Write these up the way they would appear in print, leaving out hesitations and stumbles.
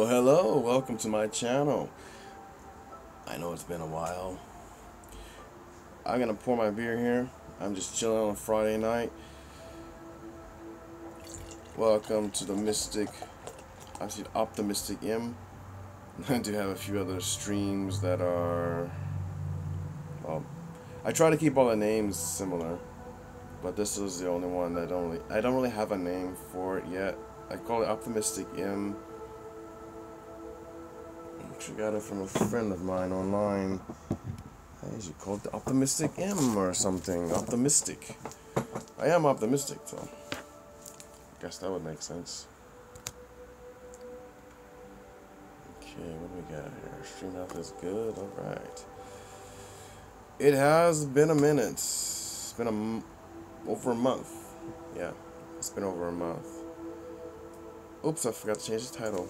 Well, hello, welcome to my channel. I know it's been a while. I'm gonna pour my beer here. I'm just chilling on a Friday night. Welcome to the I see Optimistic M. I do have a few other streams that are, well, I try to keep all the names similar, but this is the only one that I don't really have a name for it yet. I call it Optimistic M. I got it from a friend of mine online. I usually call it the Optimistic M or something. Optimistic. I am optimistic, so I guess that would make sense. Okay, what do we got here? Stream health is good. Alright. It has been a minute. It's been over a month. Yeah, it's been over a month. Oops, I forgot to change the title.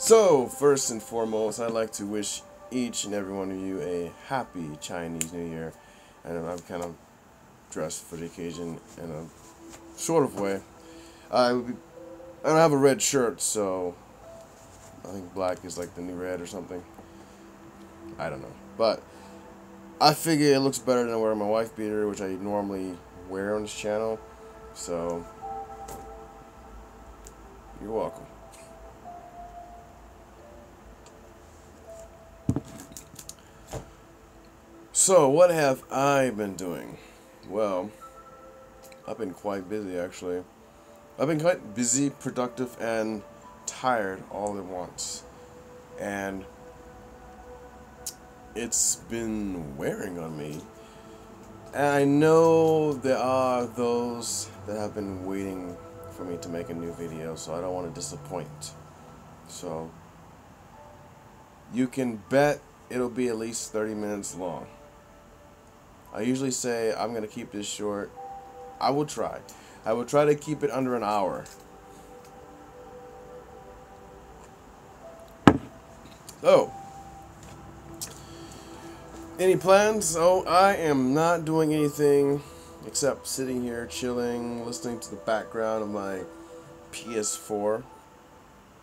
So, first and foremost, I'd like to wish each and every one of you a happy Chinese New Year. And I'm kind of dressed for the occasion in a sort of way. I don't have a red shirt, so I think black is like the new red or something. I don't know. But I figure it looks better than wearing my wife beater, which I normally wear on this channel. So, you're welcome. So, what have I been doing? Well, I've been quite busy, actually. I've been quite busy, productive, and tired all at once. And it's been wearing on me. And I know there are those that have been waiting for me to make a new video, so I don't want to disappoint. So, you can bet it'll be at least 30 minutes long. I usually say I'm going to keep this short. I will try. I will try to keep it under an hour. So, any plans? Oh, I am not doing anything except sitting here chilling, listening to the background of my PS4.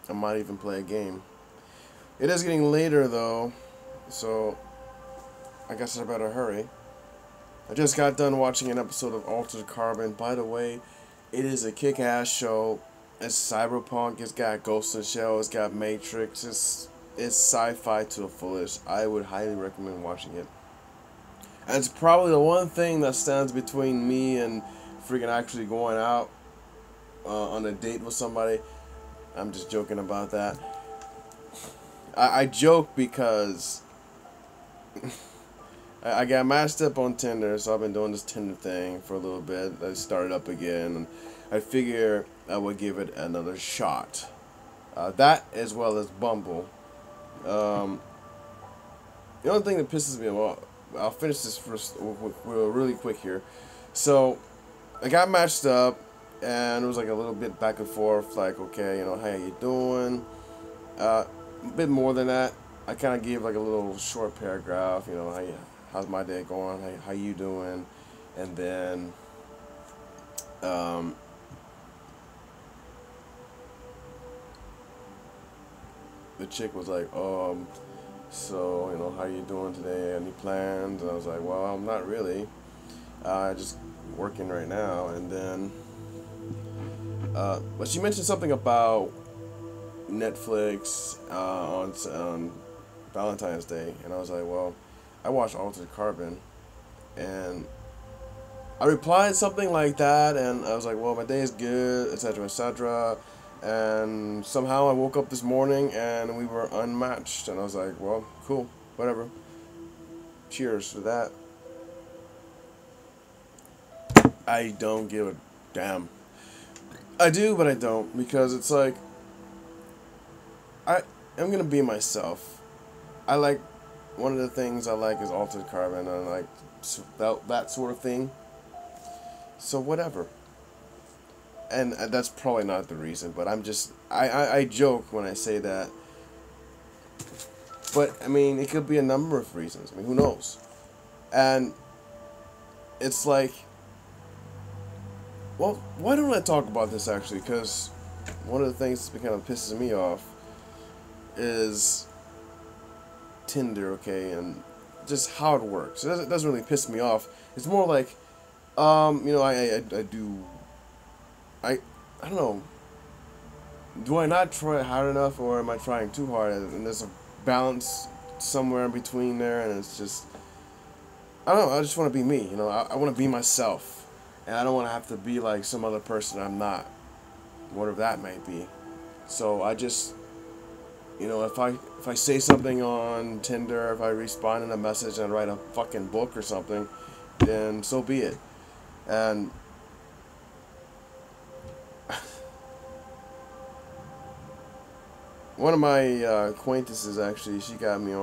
I might even play a game. It is getting later though, so I guess I better hurry. I just got done watching an episode of Altered Carbon. By the way, it is a kick-ass show. It's cyberpunk. It's got Ghost in the Shell. It's got Matrix. It's sci-fi to the fullest. I would highly recommend watching it. And it's probably the one thing that stands between me and freaking actually going out on a date with somebody. I'm just joking about that. I joke because I got matched up on Tinder, so I've been doing this Tinder thing for a little bit. I started up again, and I figure I would give it another shot. That as well as Bumble. The only thing that pisses me off, I'll finish this first really quick here. So, I got matched up, and it was like a little bit back and forth, like, okay, how you doing? A bit more than that. I kind of gave like a little short paragraph, how's my day going? How you doing? And then, the chick was like, so, how you doing today? Any plans? And I was like, well, I'm not really. Just working right now. And then, but she mentioned something about Netflix on Valentine's Day, and I was like, well, I watched Altered Carbon, and I replied something like that, and I was like, well, my day is good, etc., etc., and somehow I woke up this morning, and we were unmatched, and I was like, well, cool, whatever, cheers to that. I don't give a damn. I do, but I don't, because it's like, I'm gonna be myself. One of the things I like is Altered Carbon, and I like that sort of thing. So whatever. And that's probably not the reason, but I joke when I say that. But, I mean, it could be a number of reasons. I mean, who knows? And it's like, well, why don't I talk about this actually? Because one of the things that's been kind of pissing me off is Tinder, okay, and just how it works. It doesn't really piss me off. It's more like, I do, I, I don't know. Do I not try hard enough, or am I trying too hard? And there's a balance somewhere in between there, and it's just, I don't know. I just want to be me. I want to be myself, and I don't want to have to be like some other person I'm not, whatever that may be. So I just, if I say something on Tinder, if I respond in a message and write a fucking book or something, then so be it. And one of my acquaintances actually, she got me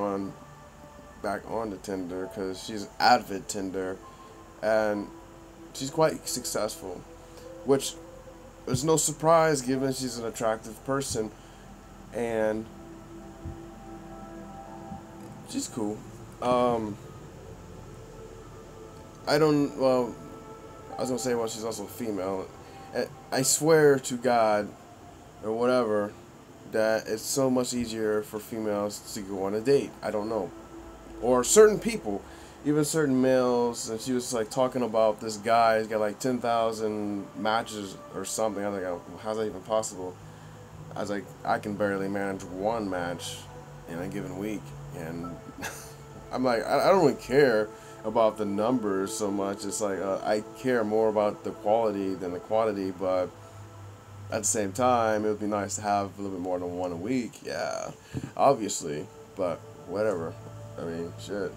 back onto Tinder because she's an avid Tinder, and she's quite successful, which is no surprise given she's an attractive person, and she's cool. I don't. Well, I was gonna say, well, she's also female. I swear to God, or whatever, that it's so much easier for females to go on a date. I don't know, or certain people, even certain males. And she was like talking about this guy. He's got like 10,000 matches or something. I was like, oh, how's that even possible? I was like, I can barely manage one match in a given week, and I'm like, I don't really care about the numbers so much. It's like I care more about the quality than the quantity, but at the same time, it would be nice to have a little bit more than one a week. Yeah, obviously, but whatever. I mean, shit.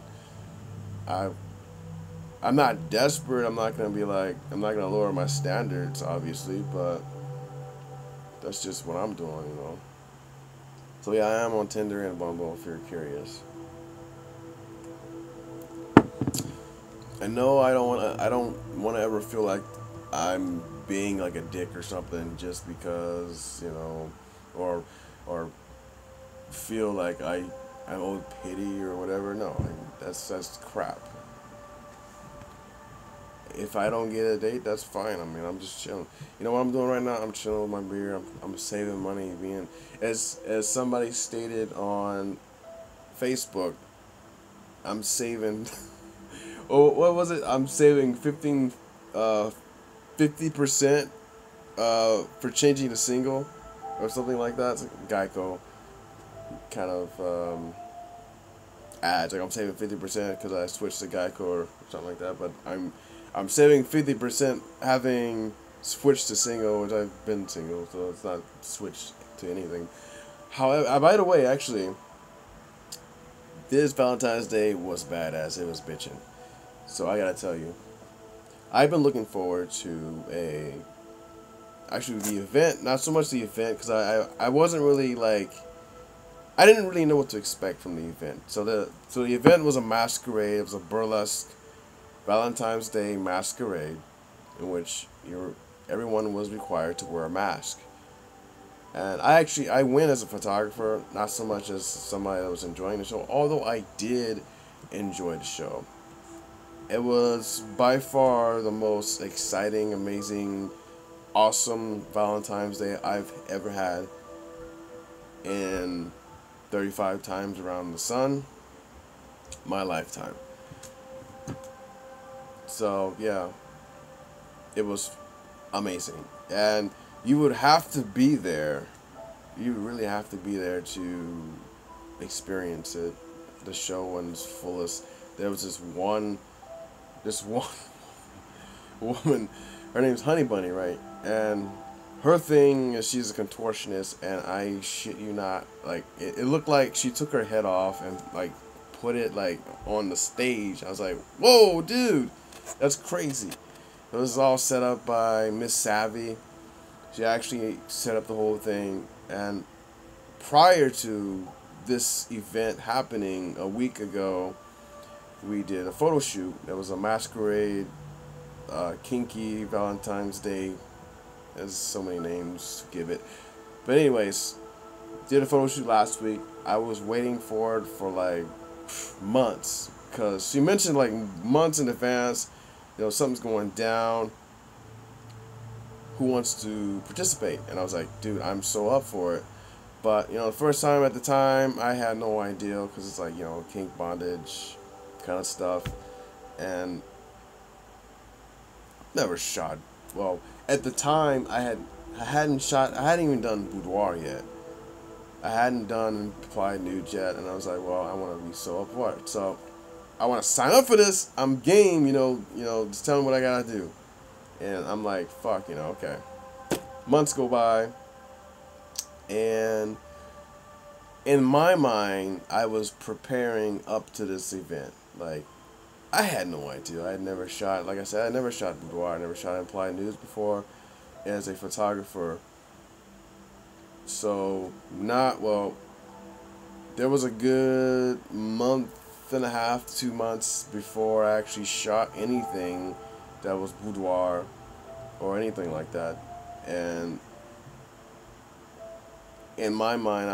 I I'm not desperate. I'm not gonna lower my standards, obviously, but that's just what I'm doing. So yeah, I am on Tinder and Bumble if you're curious. And no, I don't wanna ever feel like I'm being like a dick or something just because, or or feel like I'm owed pity or whatever. No, that's crap. If I don't get a date, that's fine. I mean, I'm just chilling. You know what I'm doing right now? I'm chilling with my beer. I'm saving money. Being as somebody stated on Facebook, I'm saving. Oh, what was it? I'm saving 50% for changing to single, or something like that. It's like Geico kind of ads. Like I'm saving 50% because I switched to Geico or something like that. But I'm saving 50% having switched to single, which I've been single, so it's not switched to anything. However, by the way, actually, this Valentine's Day was badass. It was bitching. So I gotta tell you, I've been looking forward to actually the event. Not so much the event because I wasn't really like. I didn't really know what to expect from the event. So the event was a masquerade. It was a burlesque Valentine's Day masquerade, in which everyone was required to wear a mask. And I went as a photographer, not so much as somebody that was enjoying the show. Although I did enjoy the show, it was by far the most exciting, amazing, awesome Valentine's Day I've ever had in 35 times around the sun, my lifetime. So yeah, it was amazing, and you would have to be there. You really have to be there to experience it. The show in its fullest. There was this one woman. Her name's Honey Bunny, right? And her thing is she's a contortionist, and I shit you not, like it looked like she took her head off and like put it like on the stage. I was like, whoa, dude. That's crazy. It was all set up by Miss Savvy. She actually set up the whole thing. And prior to this event happening a week ago, we did a photo shoot. There was a masquerade, kinky Valentine's Day. There's so many names to give it. But anyways, did a photo shoot last week. I was waiting for it for like months. because she mentioned like months in advance, something's going down. Who wants to participate? And I was like, dude, I'm so up for it. But the first time at the time, I had no idea because it's like kink bondage kind of stuff, and never shot. Well, at the time, I hadn't shot. I hadn't even done boudoir yet. I hadn't done applied nude yet, and I was like, well, I want to be so up for it. So I want to sign up for this. I'm game. Just tell me what I gotta do. And I'm like, fuck, okay. Months go by, and in my mind, I was preparing up to this event. Like, I had no idea. I had never shot, like I said, I never shot boudoir. I never shot implied nudes before as a photographer. So, there was a good month and a half, 2 months before I actually shot anything that was boudoir or anything like that. And in my mind,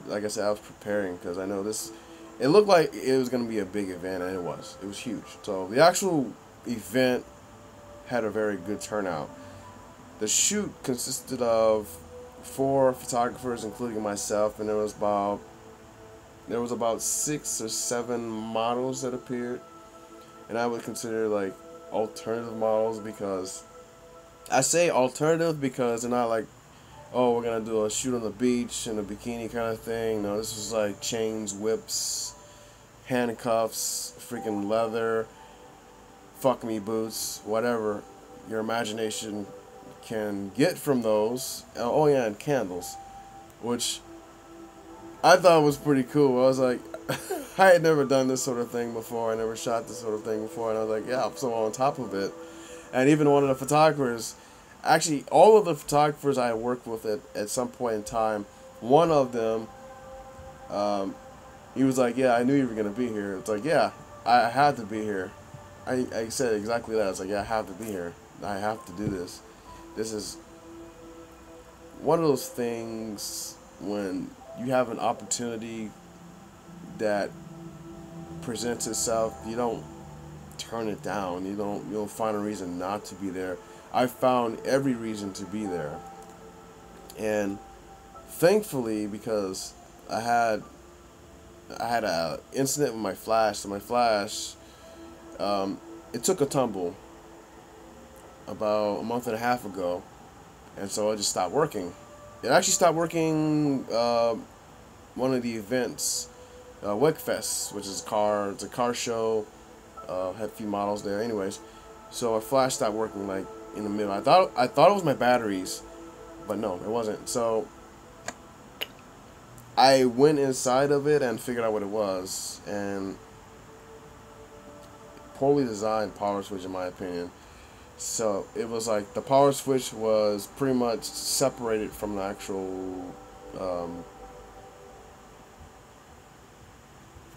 like I said, I was preparing because I know this. It looked like it was going to be a big event, and it was. It was huge. So the actual event had a very good turnout. The shoot consisted of 4 photographers, including myself, and there was about 6 or 7 models that appeared, and I would consider like alternative models because I say alternative because they're not like, oh, we're gonna do a shoot on the beach in a bikini kind of thing. No, this was like chains, whips, handcuffs, freaking leather, fuck me boots, whatever your imagination can get from those. Oh yeah, and candles, which I thought was pretty cool. I was like, I had never done this sort of thing before. I never shot this sort of thing before, and I was like, yeah, I'm so on top of it. And even one of the photographers, actually, all of the photographers I worked with at some point in time, one of them, he was like, yeah, I knew you were going to be here. It's like, yeah, I had to be here. I said exactly that. I was like, yeah, I have to be here. I have to do this. This is one of those things when you have an opportunity that presents itself, you don't turn it down. You don't find a reason not to be there. I found every reason to be there, and thankfully, because I had a incident with my flash. So my flash, it took a tumble about a month and a half ago, and so I just stopped working. It actually stopped working one of the events, Wegfest, which is it's a car show. Had a few models there, anyways. So my flash stopped working like in the middle. I thought it was my batteries, but no, it wasn't. So I went inside of it and figured out what it was, and poorly designed power switch in my opinion. So it was like the power switch was pretty much separated from the actual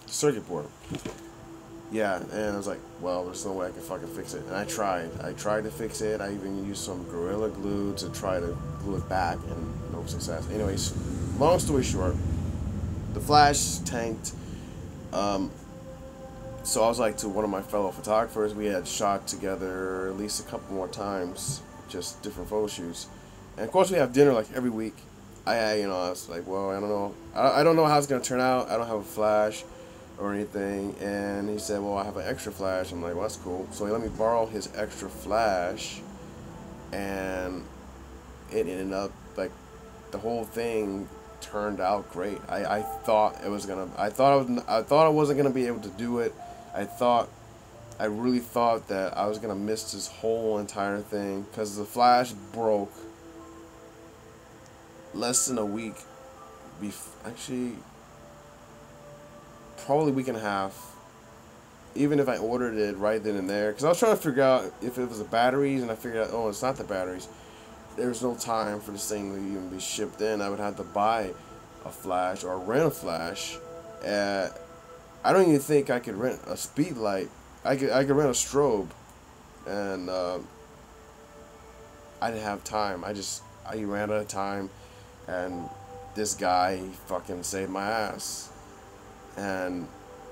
circuit board. Yeah, and I was like, well, there's no way I can fucking fix it. And I tried to fix it. I even used some Gorilla Glue to try to glue it back, and no success. Anyways, long story short, the flash tanked. So I was like to one of my fellow photographers, we had shot together at least a couple more times, just different photo shoots. And of course we have dinner like every week. I was like, well, I don't know. I don't know how it's going to turn out. I don't have a flash or anything. And he said, well, I have an extra flash. I'm like, well, that's cool. So he let me borrow his extra flash, and it ended up like the whole thing turned out great. I thought it was gonna. I thought I wasn't gonna be able to do it. I really thought that I was gonna miss this whole entire thing because the flash broke less than a week. Actually, probably a week and a half. Even if I ordered it right then and there, because I was trying to figure out if it was the batteries, and I figured out, oh, it's not the batteries. There's no time for this thing to even be shipped in. I would have to buy a flash or rent a flash. I don't even think I could rent a speed light. I could rent a strobe, and I didn't have time. I ran out of time, and this guy fucking saved my ass. And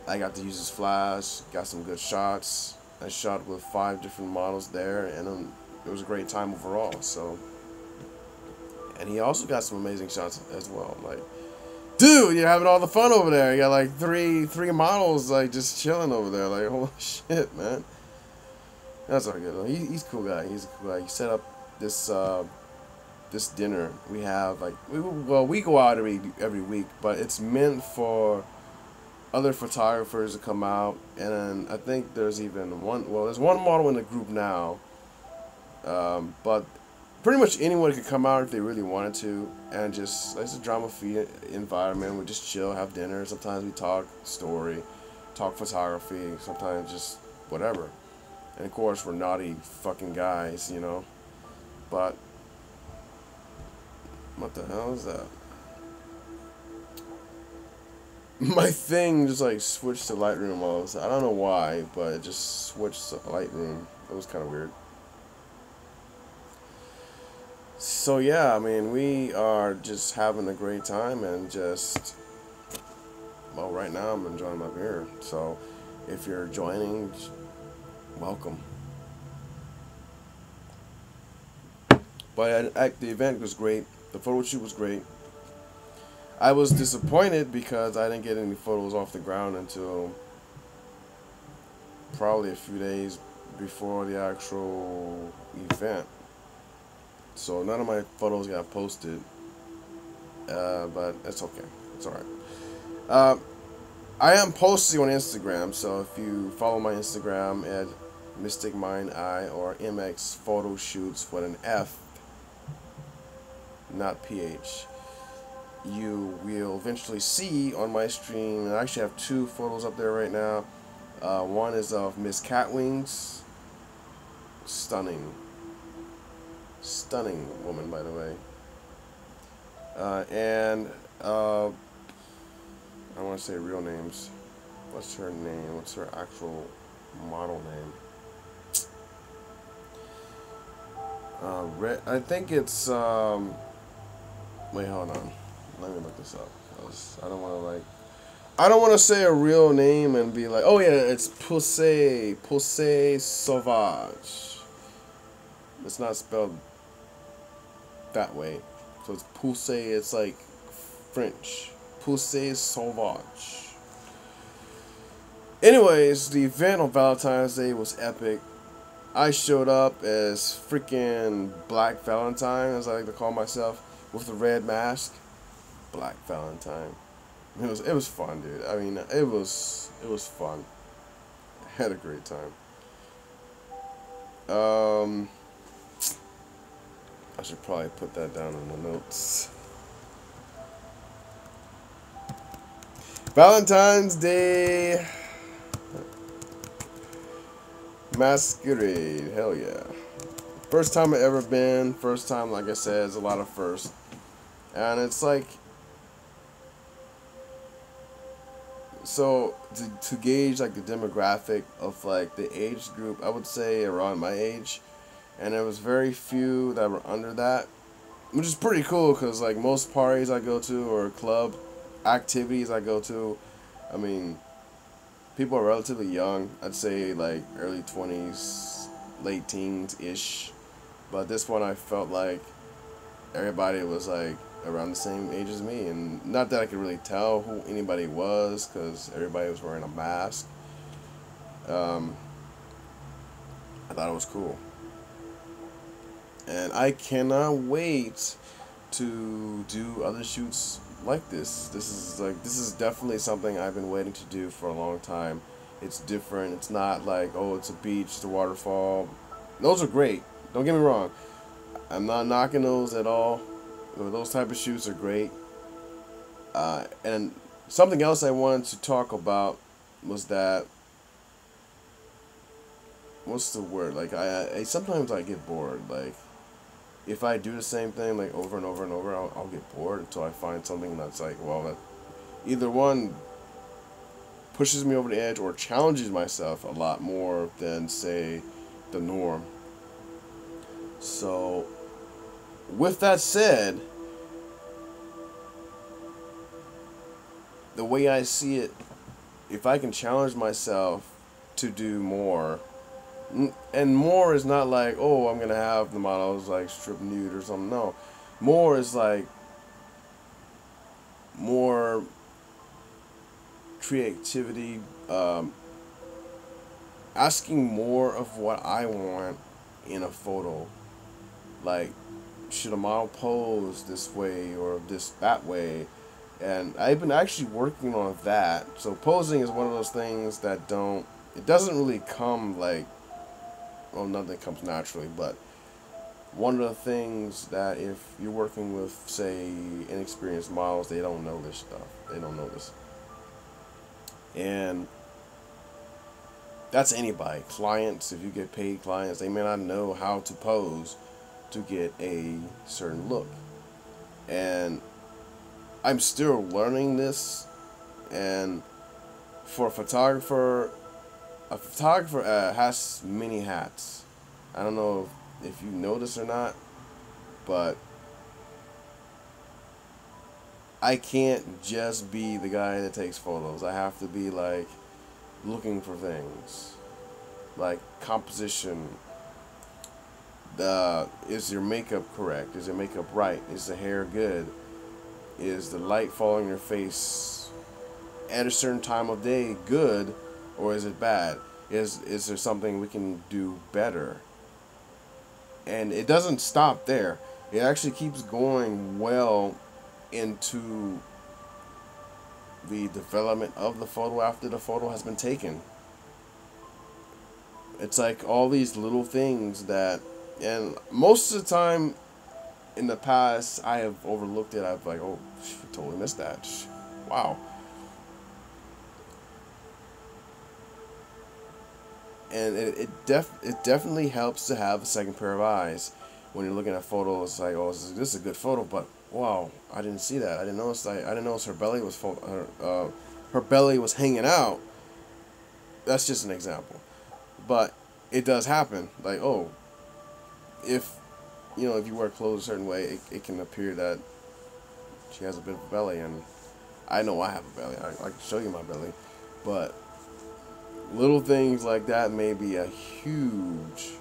I got to use his flash, got some good shots. I shot with 5 different models there, and it was a great time overall. So, and he also got some amazing shots as well. Like, dude, you're having all the fun over there. You got like three models like just chilling over there. Like, holy shit, man. That's all good. He's a cool guy. He's a cool guy. He set up this this dinner. We have like we go out every week, but it's meant for other photographers to come out, and then I think there's even one. Well, there's one model in the group now, but pretty much anyone could come out if they really wanted to, and just it's a drama-free environment. We just chill, have dinner. Sometimes we talk story, talk photography. Sometimes just whatever. And of course, we're naughty fucking guys, you know. But what the hell is that? My thing just like switched to Lightroom all of a sudden. I don't know why, but it just switched to Lightroom. It was kind of weird. So yeah, I mean, we are just having a great time, and just, well, right now I'm enjoying my beer. So if you're joining, welcome. But the event was great. The photo shoot was great. I was disappointed because I didn't get any photos off the ground until probably a few days before the actual event. So none of my photos got posted, but it's okay. It's alright. I am posting on Instagram, so if you follow my Instagram at Mystic Mind Eye or MX Photo Shoots with an F, not PH, you will eventually see on my stream. I actually have 2 photos up there right now. One is of Miss Catwings. Stunning woman, by the way. And I want to say real names. What's her name? What's her actual model name? I think it's wait, hold on. Let me look this up. I don't want to say a real name and be like, oh yeah, it's Poussée Sauvage. It's not spelled that way. So it's Poussée, it's like French. Poussée Sauvage. Anyways, the event on Valentine's Day was epic. I showed up as freaking Black Valentine, as I like to call myself, with the red mask. Black Valentine. It was fun, dude. I mean, it was fun. I had a great time. I should probably put that down in the notes. Valentine's Day Masquerade. Hell yeah. First time I ever been. First time, like I said, it's a lot of firsts. And it's like, so to gauge like the demographic of like the age group, I would say around my age. And there was very few that were under that, which is pretty cool because like most parties I go to or club activities I go to, I mean, people are relatively young. I'd say like early 20s, late teens-ish. But this one I felt like everybody was like around the same age as me. And not that I could really tell who anybody was because everybody was wearing a mask. I thought it was cool. And I cannot wait to do other shoots like this. This is definitely something I've been waiting to do for a long time. It's different. It's not like, oh, it's a beach, it's a waterfall. Those are great. Don't get me wrong. I'm not knocking those at all. Those type of shoots are great. And something else I wanted to talk about was that, what's the word? Like I sometimes I get bored. Like if I do the same thing like over and over and over, I'll get bored until I find something that's like, well, that either one pushes me over the edge or challenges myself a lot more than, say, the norm. So, with that said, the way I see it if I can challenge myself to do more, and more is not like, oh, I'm gonna have the models like strip nude or something. No, more is like more creativity, asking more of what I want in a photo. Like, should a model pose this way or that way? And I've been actually working on that. So posing is one of those things that it doesn't really come like, well, nothing comes naturally, but one of the things that if you're working with, say, inexperienced models, they don't know this stuff. They don't know this. And that's anybody. Clients, if you get paid clients, they may not know how to pose to get a certain look. And I'm still learning this. And for a photographer has many hats. I don't know if you know this or not, but I can't just be the guy that takes photos. I have to be like looking for things like composition. Is your makeup correct? Is your makeup right? Is the hair good? Is the light falling on your face at a certain time of day good, or is it bad? Is there something we can do better? And it doesn't stop there. It actually keeps going well into the development of the photo after the photo has been taken. It's like all these little things that, and most of the time in the past I have overlooked it. I've like, oh, totally missed that. Wow. And it definitely helps to have a second pair of eyes when you're looking at photos. It's like, oh, this is a good photo, but wow, I didn't see that. I didn't notice. I didn't notice her belly was her belly was hanging out. That's just an example, but it does happen. Like, oh, if if you wear clothes a certain way, it can appear that she has a bit of a belly, and I know I have a belly. I can show you my belly, but little things like that may be a huge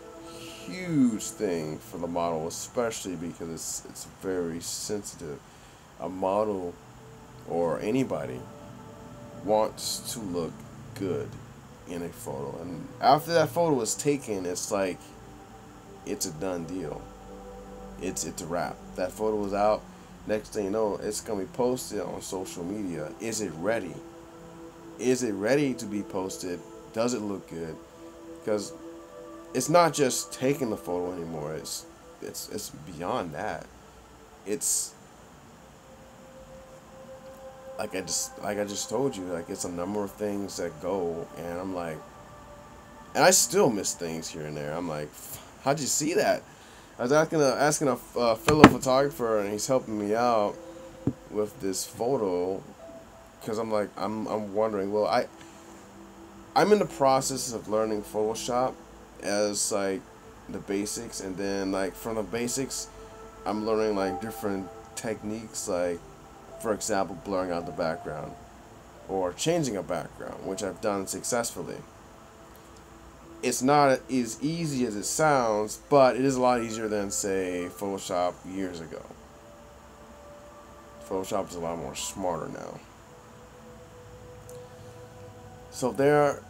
thing for the model, especially because it's very sensitive. A model or anybody wants to look good in a photo, and after that photo is taken, it's like it's a done deal. It's a wrap. That photo is out. Next thing you know, it's gonna be posted on social media. Is it ready? Is it ready to be posted? Does it look good? Because it's not just taking the photo anymore. It's beyond that. It's like I just told you. Like, it's a number of things that go, and I'm like, and I still miss things here and there. I'm like, how'd you see that? I was asking a fellow photographer, and he's helping me out with this photo, because I'm like, I'm wondering. Well, I'm in the process of learning Photoshop as like the basics, and then like from the basics I'm learning like different techniques, like for example blurring out the background or changing a background, which I've done successfully. It's not as easy as it sounds, but it is a lot easier than, say, Photoshop years ago. Photoshop is a lot more smarter now. So there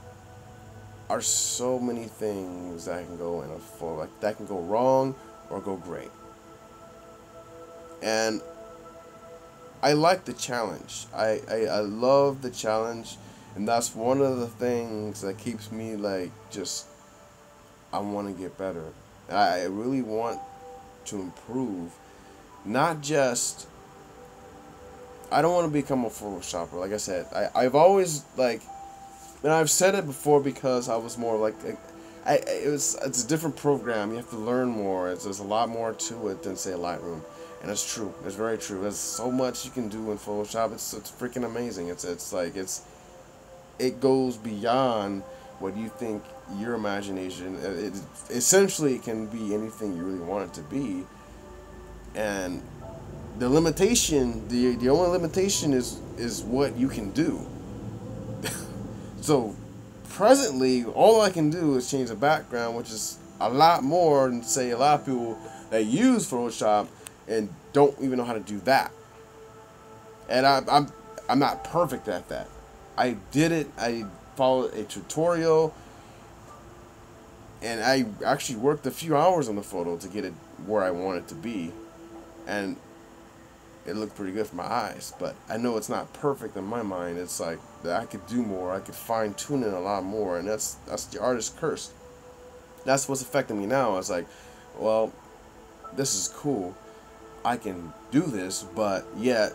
are so many things that can go in a photo, like that can go wrong or go great. And I like the challenge. I love the challenge, and that's one of the things that keeps me like just, I want to get better. I really want to improve. Not just, I don't want to become a Photoshopper. Like I said, I've always like, and I've said it before because I was more like it's a different program. You have to learn more. There's a lot more to it than, say, Lightroom. And it's true. It's very true. There's so much you can do in Photoshop. It's freaking amazing. It goes beyond what you think your imagination. It essentially can be anything you really want it to be. And the limitation, the only limitation is what you can do. So presently, all I can do is change the background, which is a lot more than say a lot of people that use Photoshop and don't even know how to do that. And I'm not perfect at that. I did it. I followed a tutorial, and I actually worked a few hours on the photo to get it where I want it to be, and it looked pretty good for my eyes. But I know it's not perfect in my mind. It's like that I could do more. I could fine tune it a lot more, and that's the artist's curse. That's what's affecting me now. It's like, well, this is cool. I can do this, but yet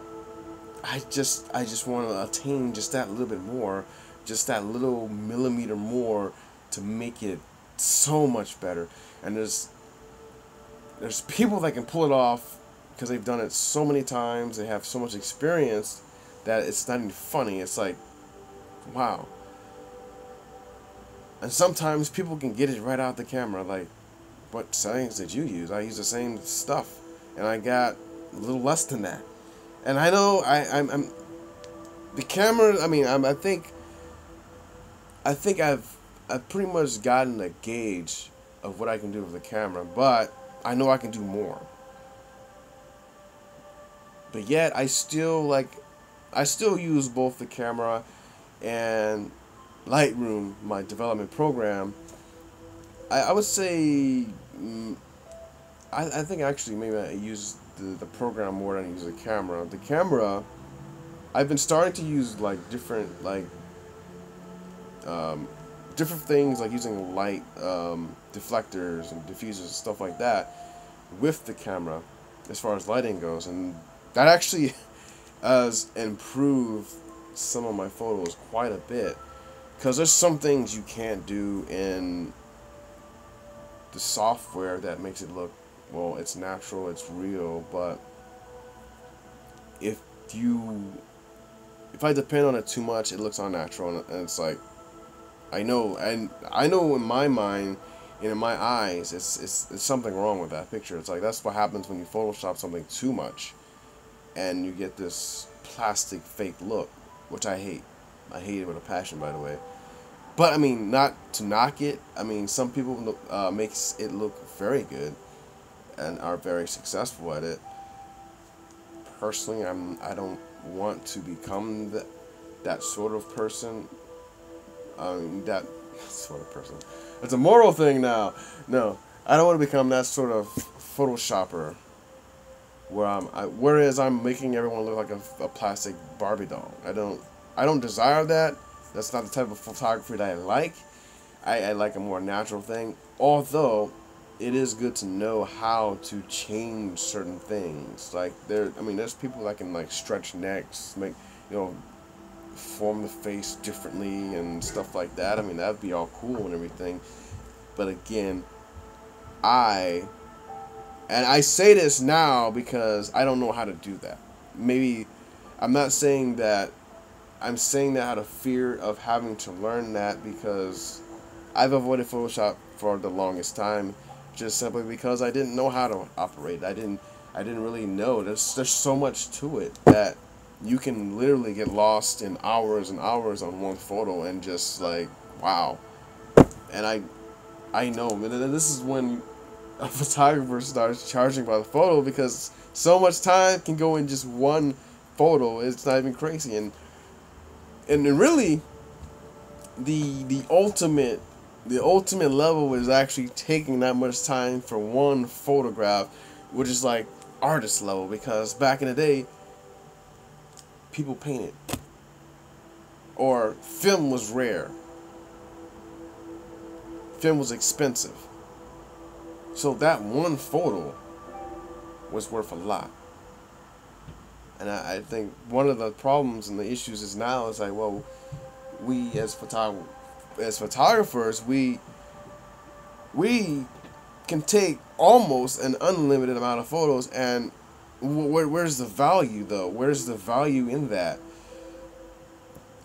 I just want to attain just that little bit more, just that little millimeter more to make it so much better. And there's people that can pull it off because they've done it so many times. They have so much experience that it's not even funny. It's like, wow. And sometimes people can get it right out the camera. Like, what settings did you use? I use the same stuff, and I got a little less than that. And I know I'm the camera. I mean, I think I've pretty much gotten a gauge of what I can do with the camera, but I know I can do more. But yet I still use both the camera and Lightroom, my development program. I would say I think actually maybe I use the program more than I use the camera. The camera, I've been starting to use like different different things, like using light deflectors and diffusers and stuff like that with the camera as far as lighting goes, and that actually has improved some of my photos quite a bit, because there's some things you can't do in the software that makes it look, well, it's natural, it's real. But if I depend on it too much, it looks unnatural, and it's like, I know in my mind and in my eyes, it's something wrong with that picture. It's like, that's what happens when you Photoshop something too much, and you get this plastic fake look, which I hate. I hate it with a passion, by the way. But I mean, not to knock it. I mean, some people makes it look very good and are very successful at it. Personally, I don't want to become that sort of person. That sort of person. It's a moral thing now. No, I don't want to become that sort of Photoshopper whereas I'm making everyone look like a plastic Barbie doll. I don't desire that. That's not the type of photography that I like. I like a more natural thing. Although it is good to know how to change certain things. Like there's people that can like stretch necks, make, form the face differently and stuff like that. I mean, that'd be all cool and everything. But again, I say this now because I don't know how to do that. Maybe I'm not saying that. I'm saying that out of fear of having to learn that, because I've avoided Photoshop for the longest time, just simply because I didn't know how to operate. I didn't really know. There's so much to it that you can literally get lost in hours and hours on one photo and just like, wow. And I know, this is when a photographer starts charging by the photo, because so much time can go in just one photo. It's not even crazy. And really, the ultimate level is actually taking that much time for one photograph, which is like artist level, because back in the day, people painted, or film was rare. Film was expensive. So that one photo was worth a lot. And I think one of the problems and the issues is now is like, well, we as photographers, we can take almost an unlimited amount of photos, and where's the value though? Where's the value in that?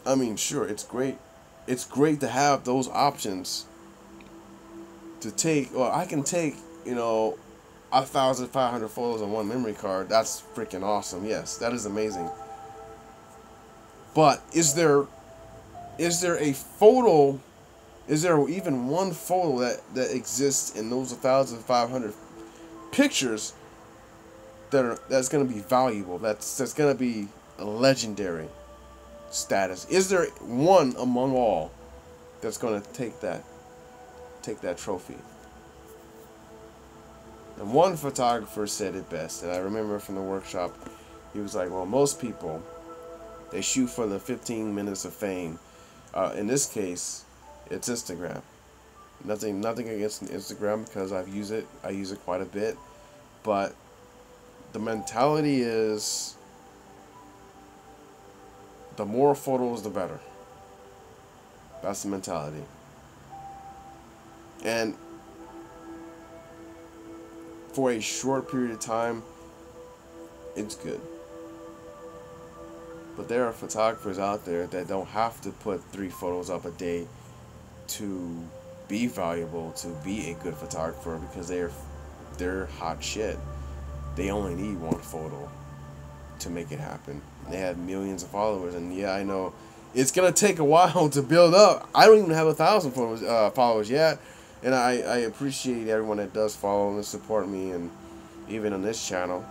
I mean, sure, it's great. It's great to have those options to take. Well, I can take 1,500 photos on one memory card. That's freaking awesome. Yes, that is amazing. But is there is there a photo? Is there even one photo that exists in those 1,500 pictures that's going to be valuable? That's going to be a legendary status. Is there one among all that's going to take that trophy? And one photographer said it best, and I remember from the workshop, he was like, "Well, most people, they shoot for the 15 minutes of fame. In this case, it's Instagram. Nothing against Instagram because I use it quite a bit, but the mentality is the more photos, the better. That's the mentality, and for a short period of time, it's good." But there are photographers out there that don't have to put 3 photos up a day to be valuable, to be a good photographer, because they're hot shit. They only need 1 photo to make it happen. They have millions of followers, and yeah, I know it's gonna take a while to build up. I don't even have 1,000 followers yet, and I appreciate everyone that does follow and support me, and even on this channel.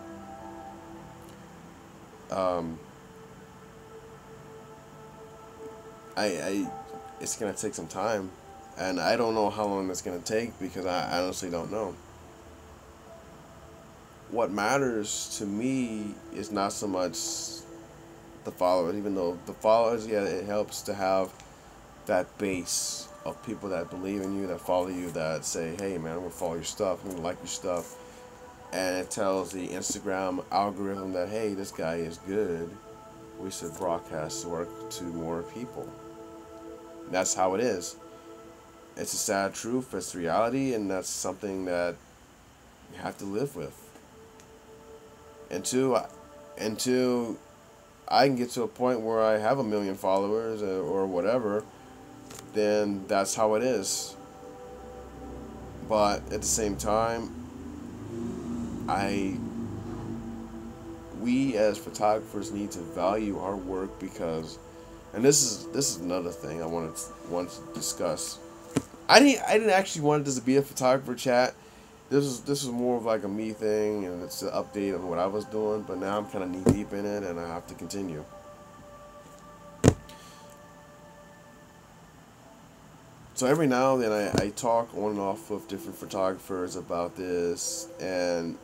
It's gonna take some time, and I don't know how long it's gonna take because I honestly don't know. What matters to me is not so much the followers, even though the followers, yeah, it helps to have that base of people that believe in you, that follow you, that say, "Hey man, I'm gonna follow your stuff, I'm gonna like your stuff," and it tells the Instagram algorithm that, hey, this guy is good. We should broadcast work to more people. That's how it is. It's a sad truth. It's reality, and that's something that you have to live with. Until I can get to a point where I have 1,000,000 followers or whatever, then that's how it is. But at the same time, we as photographers need to value our work because, and this is another thing I want to discuss. I didn't actually want this to be a photographer chat. This was more of like a me thing, and it's an update on what I was doing. But now I'm kind of knee deep in it, and I have to continue. So every now and then I talk on and off with different photographers about this, and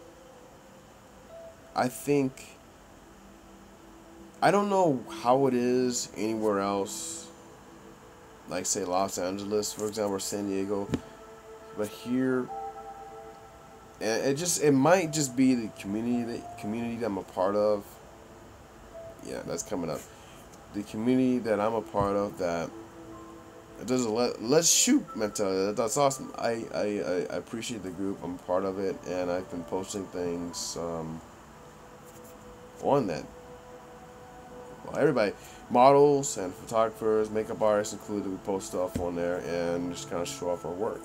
I think, I don't know how it is anywhere else, like say Los Angeles, for example, or San Diego, but here, and it might just be the community that I'm a part of. Yeah, that's coming up. The community that I'm a part of, that it doesn't let's shoot mentality. That's awesome. I appreciate the group. I'm part of it, and I've been posting things on that. Well, everybody, models and photographers, makeup artists included, we post stuff on there and just kind of show off our work.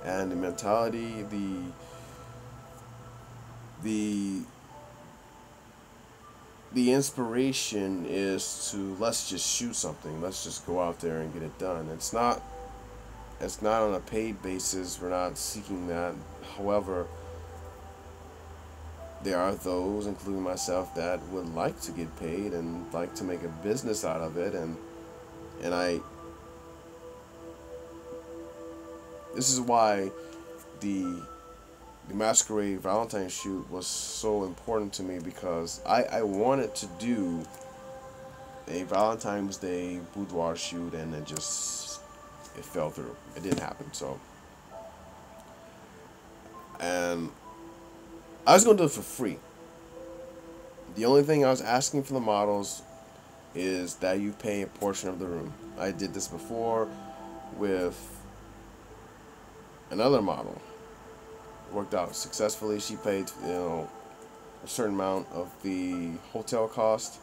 And the mentality, the inspiration is to, let's just shoot something. Let's just go out there and get it done. It's not on a paid basis. We're not seeking that. However, there are those, including myself, that would like to get paid and like to make a business out of it, and this is why the Masquerade Valentine shoot was so important to me, because I wanted to do a Valentine's Day boudoir shoot, and it fell through. It didn't happen. So, and I was going to do it for free. The only thing I was asking for the models is that you pay a portion of the room. I did this before with another model. It worked out successfully. She paid, a certain amount of the hotel cost,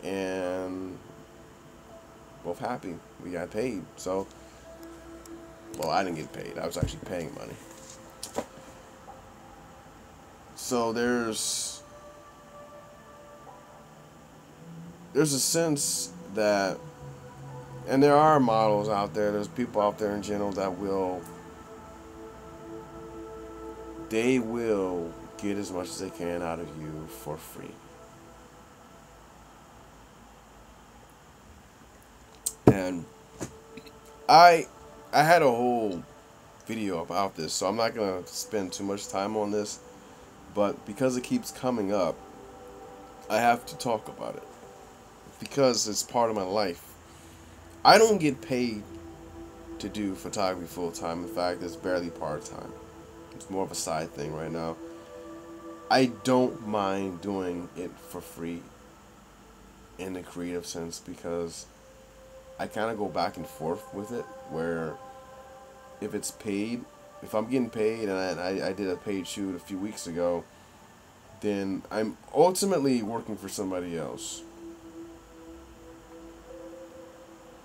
and both happy. We got paid. So, well, I didn't get paid. I was actually paying money. So there's a sense that, and there are models out there, there's people out there in general that they will get as much as they can out of you for free. And I had a whole video about this, so I'm not going to spend too much time on this, but because it keeps coming up, I have to talk about it because it's part of my life. I don't get paid to do photography full time. In fact, it's barely part time. It's more of a side thing right now. I don't mind doing it for free in the creative sense because I kind of go back and forth with it, where if it's paid, if I'm getting paid, and I did a paid shoot a few weeks ago, then I'm ultimately working for somebody else.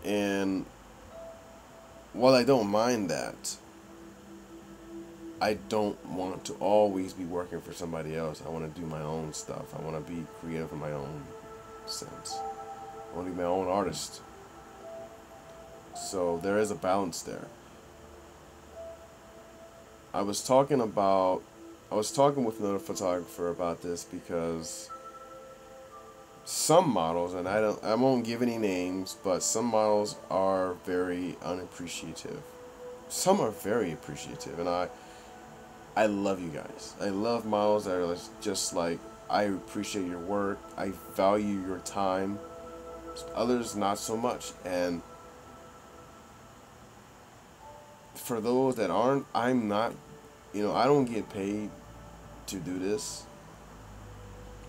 And while I don't mind that, I don't want to always be working for somebody else. I want to do my own stuff. I want to be creative in my own sense. I want to be my own artist. So there is a balance there. I was talking with another photographer about this because some models, and I won't give any names, but some models are very unappreciative. Some are very appreciative, and I love you guys. I love models that are just like, I appreciate your work, I value your time. Others not so much. And for those that aren't, I'm not, I don't get paid to do this.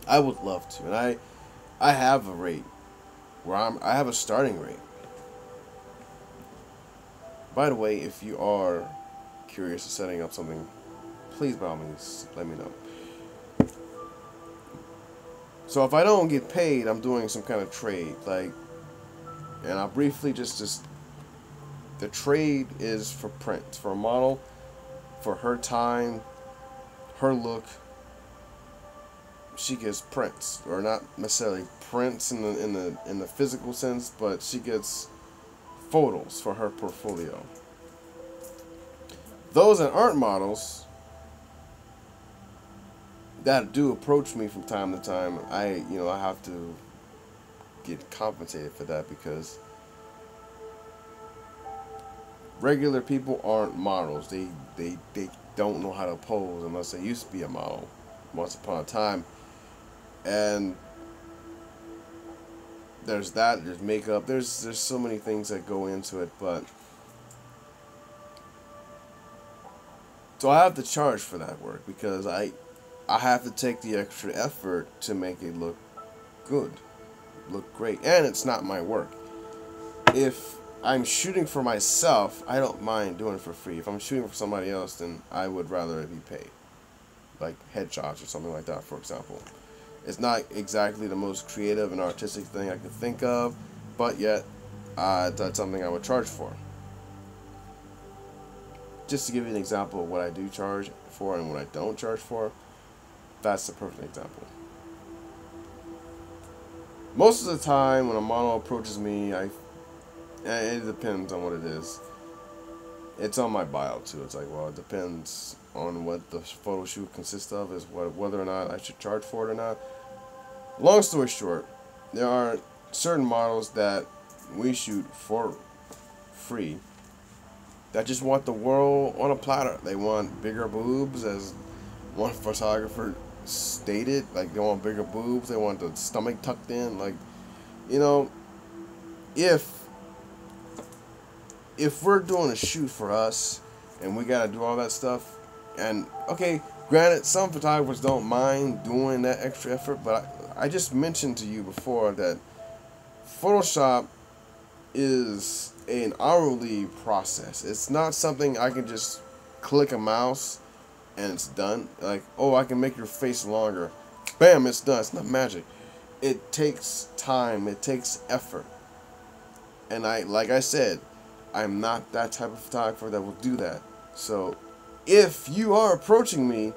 I would love to, and I have a rate where I have a starting rate. By the way, if you are curious of setting up something, please by all means let me know. So if I don't get paid, I'm doing some kind of trade, and I'll briefly just the trade is for print, for a model, for her time, her look. She gets prints, or not necessarily prints in the physical sense, but she gets photos for her portfolio. Those that aren't models that do approach me from time to time, I have to get compensated for that, because regular people aren't models. They don't know how to pose unless they used to be a model once upon a time. And there's that, there's makeup, there's so many things that go into it, but so I have to charge for that work, because I have to take the extra effort to make it look good, look great, and it's not my work. If I'm shooting for myself, I don't mind doing it for free. If I'm shooting for somebody else, then I would rather it be paid, like headshots or something like that, for example. It's not exactly the most creative and artistic thing I could think of, but yet that's something I would charge for. Just to give you an example of what I do charge for and what I don't charge for, that's the perfect example. Most of the time when a model approaches me, it depends on what it is. It's on my bio too. It's like, well, it depends on what the photo shoot consists of, is whether or not I should charge for it or not. Long story short, there are certain models that we shoot for free that just want the world on a platter. They want bigger boobs, as one photographer stated. Like, they want bigger boobs, they want the stomach tucked in. Like, if we're doing a shoot for us and we gotta do all that stuff, and okay, granted, some photographers don't mind doing that extra effort, but I just mentioned to you before that Photoshop is an hourly process. It's not something I can just click a mouse and it's done. Like, oh, I can make your face longer. Bam, it's done. It's not magic. It takes time. It takes effort. And like I said, I'm not that type of photographer that will do that. So if you are approaching me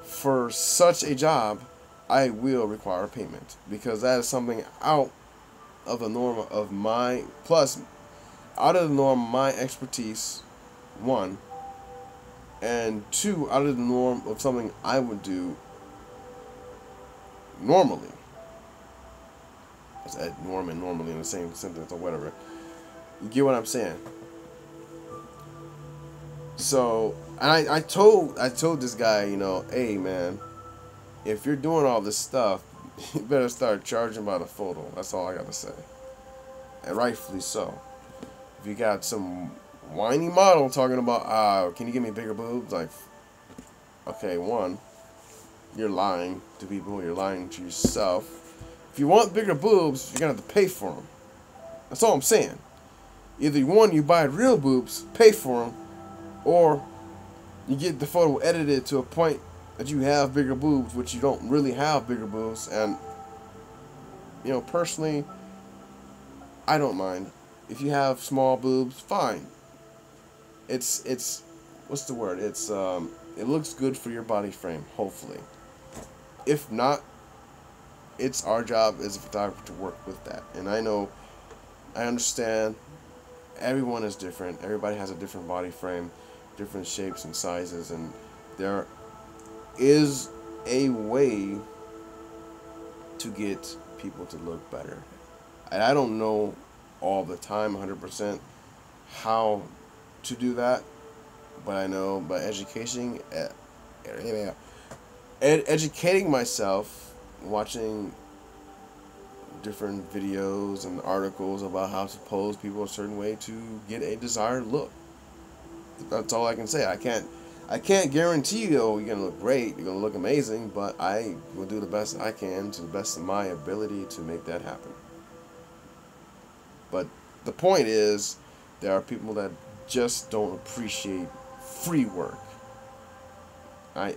for such a job, I will require payment, because that is something of the norm of my plus out of the norm my expertise, one, and two, out of the norm of something I would do normally. I said norm and normally in the same sentence or whatever. You get what I'm saying? So, and I told this guy, hey man, if you're doing all this stuff, you better start charging by the photo. That's all I got to say. And rightfully so. If you got some whiny model talking about, can you give me bigger boobs? Like, okay, one, you're lying to people. You're lying to yourself. If you want bigger boobs, you're going to have to pay for them. That's all I'm saying. Either one, you buy real boobs, pay for them, or you get the photo edited to a point that you have bigger boobs, which you don't really have bigger boobs. And, personally, I don't mind. If you have small boobs, fine. It's what's the word? It looks good for your body frame, hopefully. If not, it's our job as a photographer to work with that. And I understand everyone is different. Everybody has a different body frame, different shapes and sizes, and there is a way to get people to look better. And I don't know all the time 100% how to do that, but I know by educating myself, watching different videos and articles about how to pose people a certain way to get a desired look. That's all I can say. I can't guarantee you, you're gonna look great, you're gonna look amazing, but I will do the best I can to the best of my ability to make that happen. But the point is, there are people that just don't appreciate free work. I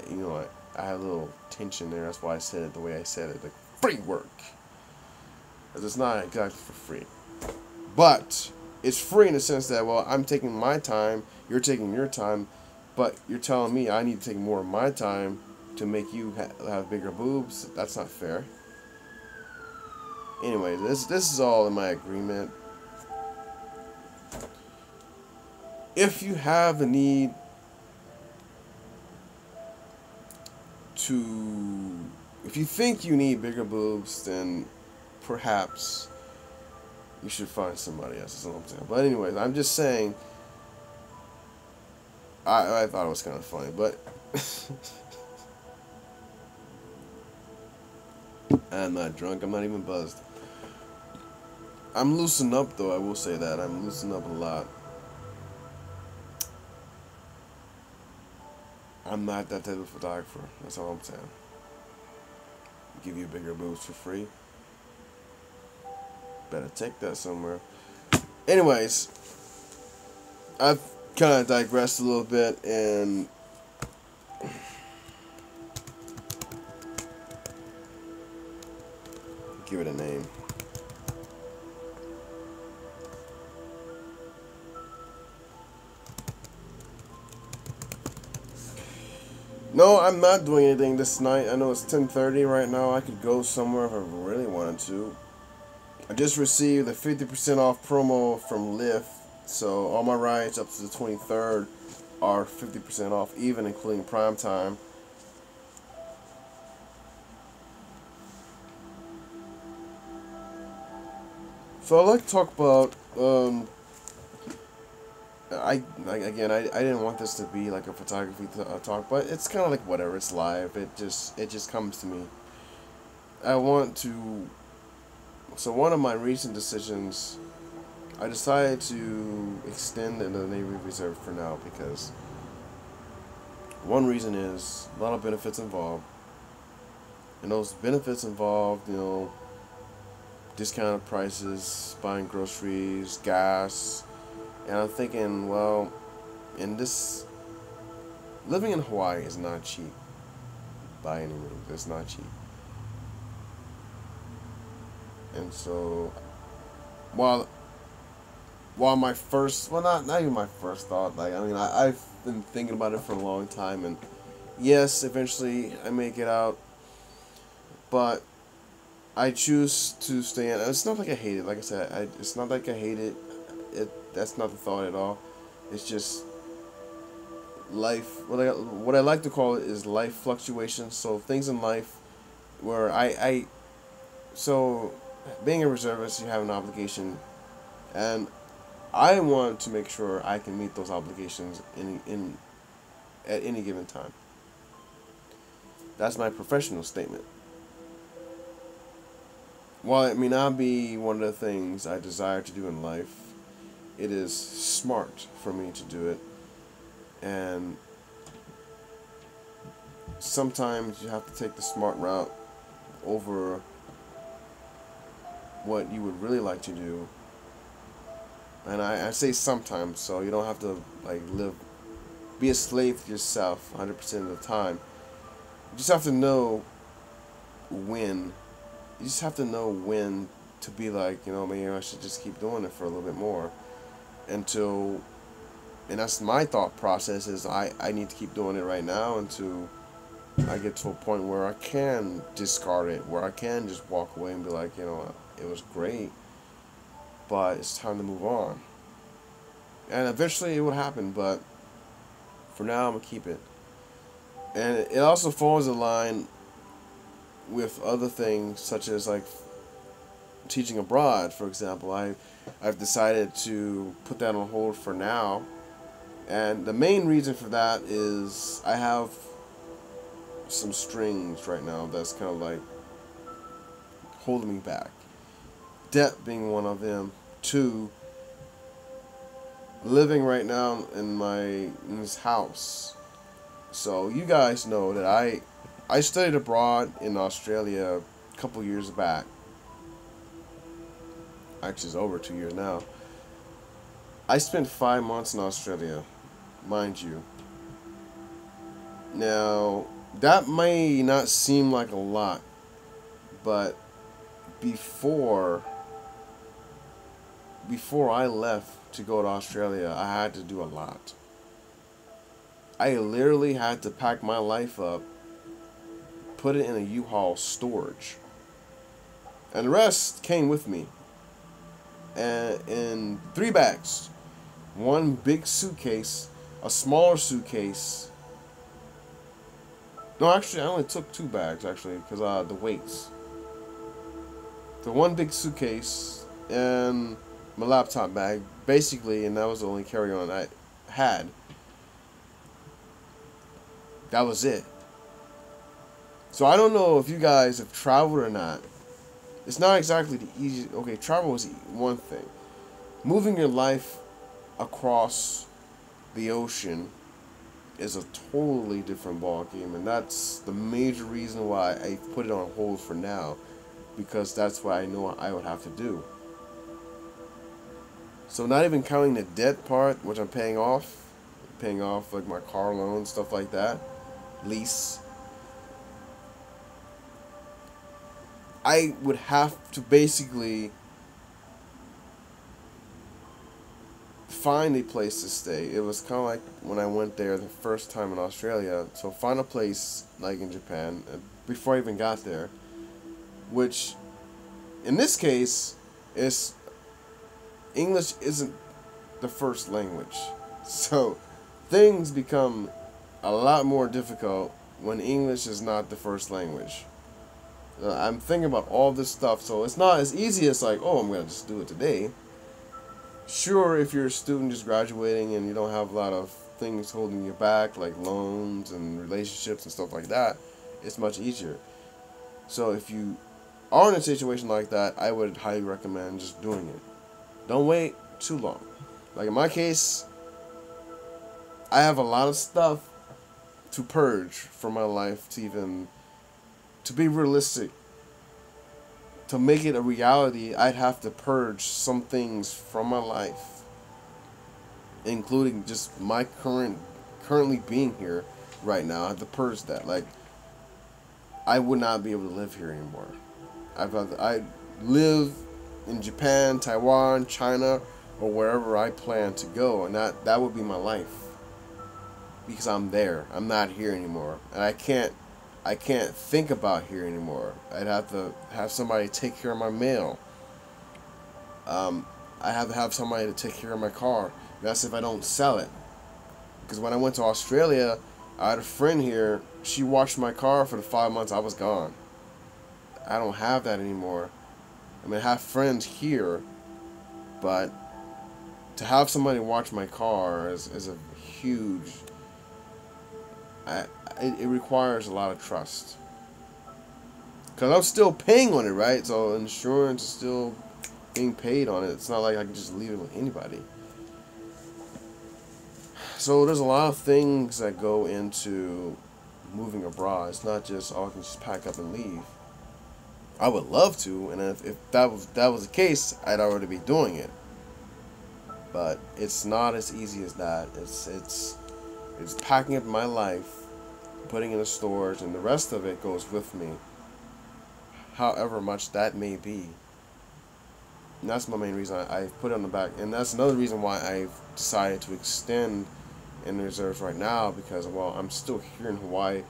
had a little tension there. That's why I said it the way I said it, like free work, because it's not exactly for free, but it's free in the sense that, well, I'm taking my time, you're taking your time, but you're telling me I need to take more of my time to make you have bigger boobs. That's not fair. Anyway, this is all in my agreement. If you have the need to, if you think you need bigger boobs, then perhaps you should find somebody else. That's what I'm saying. But anyways, I'm just saying, I thought it was kind of funny, but I'm not drunk. I'm not even buzzed. I'm loosened up, though. I will say that. I'm loosened up a lot. I'm not that type of photographer. That's all I'm saying. Give you bigger boobs for free. Better take that somewhere. Anyways, I've kind of digressed a little bit and give it a name. No, I'm not doing anything this night. I know it's 10:30 right now. I could go somewhere if I really wanted to. I just received a 50% off promo from Lyft, so all my rides up to the 23rd are 50% off, even including prime time. So I'd like to talk about I didn't want this to be like a photography talk, but it's kind of like whatever. It's live. It just comes to me. I want to. So one of my recent decisions, I decided to extend in the Navy Reserve for now because one reason is a lot of benefits involved, and those benefits involved, discounted prices, buying groceries, gas. And I'm thinking, well, living in Hawaii is not cheap by any means. It's not cheap. And so, while my first, well, not even my first thought, I've been thinking about it for a long time, and yes, eventually I may get out, but I choose to stay in. It's not like I hate it. Like I said, it's not like I hate it. That's not the thought at all. It's just life. What I like to call it is life fluctuations. So things in life where so being a reservist, you have an obligation, and I want to make sure I can meet those obligations in at any given time. That's my professional statement. While it may not be one of the things I desire to do in life, it is smart for me to do it. And sometimes you have to take the smart route over what you would really like to do. And I say sometimes, so you don't have to be a slave to yourself 100% of the time. You just have to know when. You just have to know when to be like, maybe I should just keep doing it for a little bit more until, and that's my thought process is I need to keep doing it right now until I get to a point where I can discard it, where I can just walk away and be like, it was great, but it's time to move on. And eventually it will happen, but for now I'm going to keep it. And it also falls in line with other things such as teaching abroad, for example. I've decided to put that on hold for now, and the main reason for that is I have some strings right now that's kind of holding me back. Debt being one of them. Two, living right now in this house. So you guys know that I studied abroad in Australia a couple years back. Actually, it's over 2 years now. I spent 5 months in Australia, mind you. Now, that may not seem like a lot, but before I left to go to Australia, I had to do a lot. I literally had to pack my life up, put it in a U-Haul storage, and the rest came with me. And in 3 bags, one big suitcase, a smaller suitcase. No, actually, I only took 2 bags actually because the weights. So one big suitcase and my laptop bag, basically, and that was the only carry-on I had. That was it. So I don't know if you guys have traveled or not. It's not exactly the easiest. Okay, travel is one thing. Moving your life across the ocean is a totally different ball game, and that's the major reason why I put it on hold for now, because that's what I know I would have to do. So not even counting the debt part, which I'm paying off my car loan, stuff like that, lease. I would have to basically find a place to stay. It was kind of like when I went there the first time in Australia. So find a place like in Japan before I even got there, which in this case is English isn't the first language. So things become a lot more difficult when English is not the first language. I'm thinking about all this stuff, so it's not as easy as I'm going to just do it today. Sure, if you're a student just graduating and you don't have a lot of things holding you back, like loans and relationships and stuff like that, it's much easier. So if you are in a situation like that, I would highly recommend just doing it. Don't wait too long. Like in my case, I have a lot of stuff to purge from my life to be realistic. To make it a reality, I'd have to purge some things from my life, including just my currently being here right now. I have to purge that. I would not be able to live here anymore. I live in Japan, Taiwan, China, or wherever I plan to go, and that would be my life, because I'm there. I'm not here anymore, and I I can't think about here anymore. I'd have to have somebody take care of my mail. I have to have somebody to take care of my car. That's if I don't sell it. Because when I went to Australia, I had a friend here. She watched my car for the 5 months I was gone. I don't have that anymore. I mean, I have friends here, but to have somebody watch my car is a huge. It requires a lot of trust. Because I'm still paying on it, right? So insurance is still being paid on it. It's not like I can just leave it with anybody. So there's a lot of things that go into moving abroad. It's not just, oh, I can just pack up and leave. I would love to, and if that was the case, I'd already be doing it. But it's not as easy as that. It's packing up my life, putting in a storage, and the rest of it goes with me. However much that may be. And that's my main reason I put it on the back. And that's another reason why I've decided to extend in the reserves right now, because while I'm still here in Hawaii,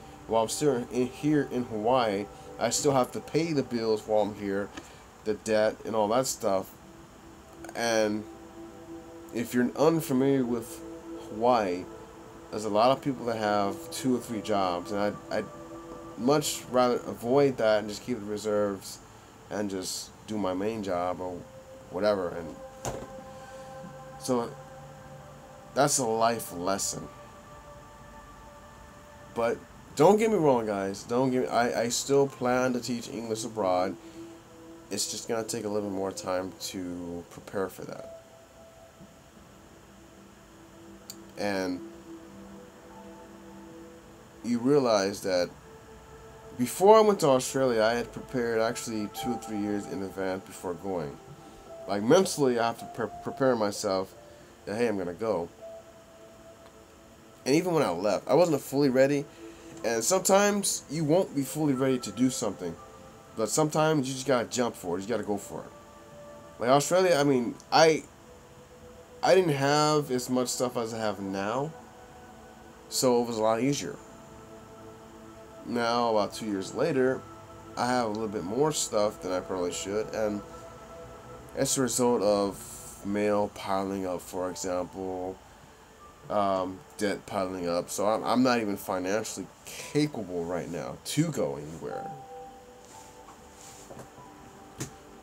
here in Hawaii, I still have to pay the bills while I'm here, the debt and all that stuff. And if you're unfamiliar with Hawaii, there's a lot of people that have 2 or 3 jobs, and I'd much rather avoid that and just keep the reserves and just do my main job or whatever. And so that's a life lesson. But don't get me wrong, guys. I still plan to teach English abroad. It's just gonna take a little bit more time to prepare for that. And you realize that before I went to Australia, I had prepared actually 2 or 3 years in advance before going. Like mentally, I have to prepare myself that, hey, I'm going to go. And even when I left, I wasn't fully ready. And sometimes you won't be fully ready to do something. But sometimes you just got to jump for it. You just got to go for it. Like Australia, I mean, I didn't have as much stuff as I have now. So it was a lot easier. Now, about 2 years later, I have a little bit more stuff than I probably should, and it's a result of mail piling up, for example, debt piling up. So I'm not even financially capable right now to go anywhere.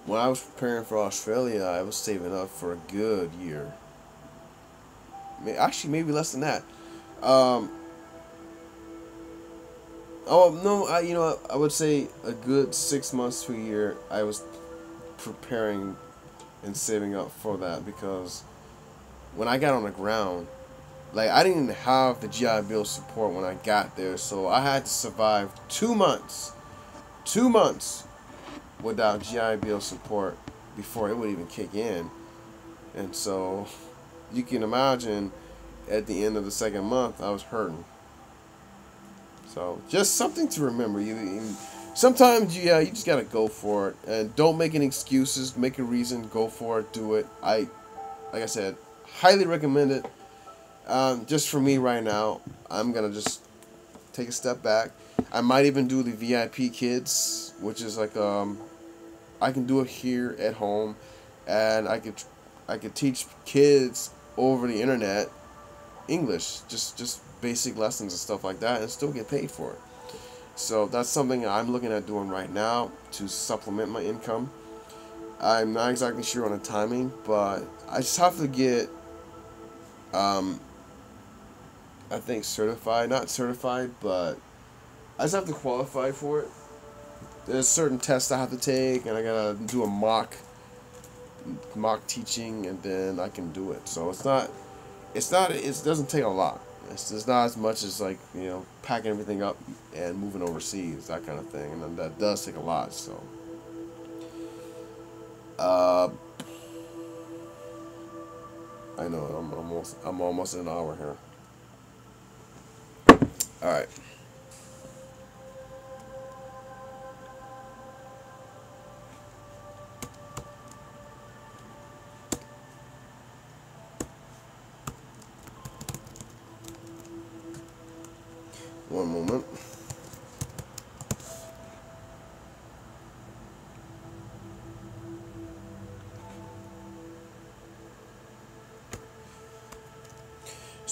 When I was preparing for Australia, I was saving up for a good year. Actually, maybe less than that. Oh no! I would say a good 6 months to a year. I was preparing and saving up for that, because when I got on the ground, like I didn't even have the GI Bill support when I got there, so I had to survive 2 months, 2 months without GI Bill support before it would even kick in, and so you can imagine at the end of the second month I was hurting. So just something to remember. Sometimes you just gotta go for it, and don't make any excuses. Make a reason. Go for it. Do it. Like I said, highly recommend it. Just for me right now, I'm gonna just take a step back. I might even do the VIP kids, which is like I can do it here at home, and I could teach kids over the internet English, just basic lessons and stuff like that, and still get paid for it. So that's something I'm looking at doing right now to supplement my income. I'm not exactly sure on the timing, but I just have to get I think certified, not certified, but I just have to qualify for it. There's certain tests I have to take, and I gotta do a mock teaching, and then I can do it. So it doesn't take a lot. It's not as much as like, packing everything up and moving overseas, that kind of thing, and then that does take a lot. So I know I'm almost at an hour here. All right. One moment.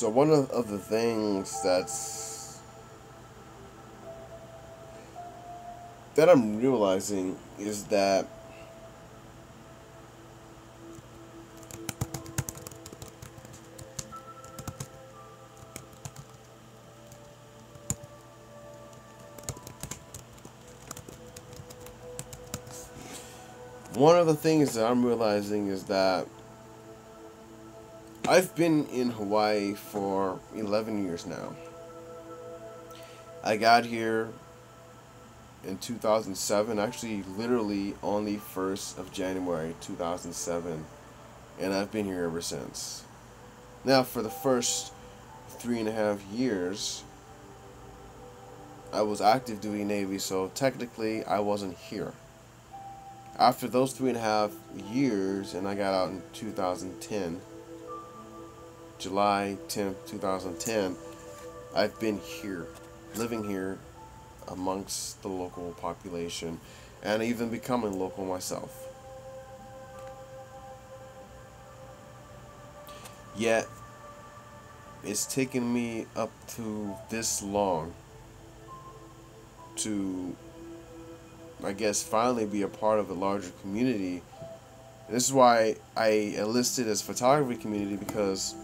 So one of the things that I'm realizing is that one of the things that I'm realizing is that I've been in Hawaii for 11 years now. I got here in 2007, actually literally on the 1st of January 2007, and I've been here ever since. Now, for the first 3.5 years, I was active duty Navy, so technically I wasn't here. After those 3.5 years, and I got out in 2010, July 10th, 2010, I've been here, living here amongst the local population, and even becoming local myself. Yet, it's taken me up to this long to, I guess, finally be a part of a larger community. This is why I enlisted as photography community, because,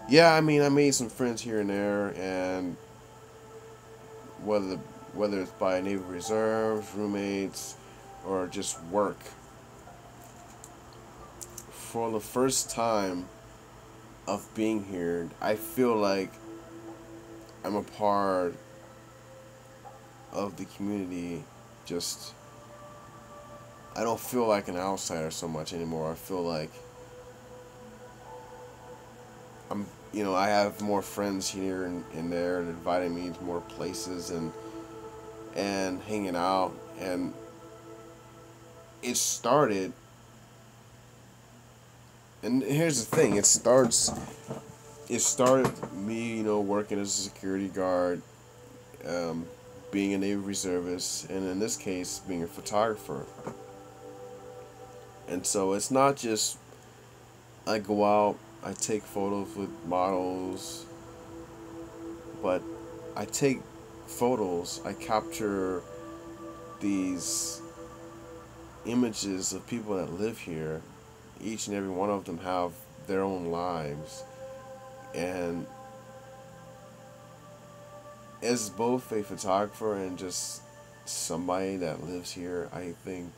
yeah, I mean, I made some friends here and there, and whether it's by Navy Reserves, roommates, or just work, for the first time of being here, I feel like I'm a part of the community. Just, I don't feel like an outsider so much anymore. I feel like I have more friends here and there, and inviting me to more places and hanging out. And it started, and here's the thing, it started me, working as a security guard, being a Navy reservist, and in this case, being a photographer. And so it's not just I go out, I take photos with models, but I take photos, I capture these images of people that live here. Each and every one of them have their own lives. And as both a photographer and just somebody that lives here, I think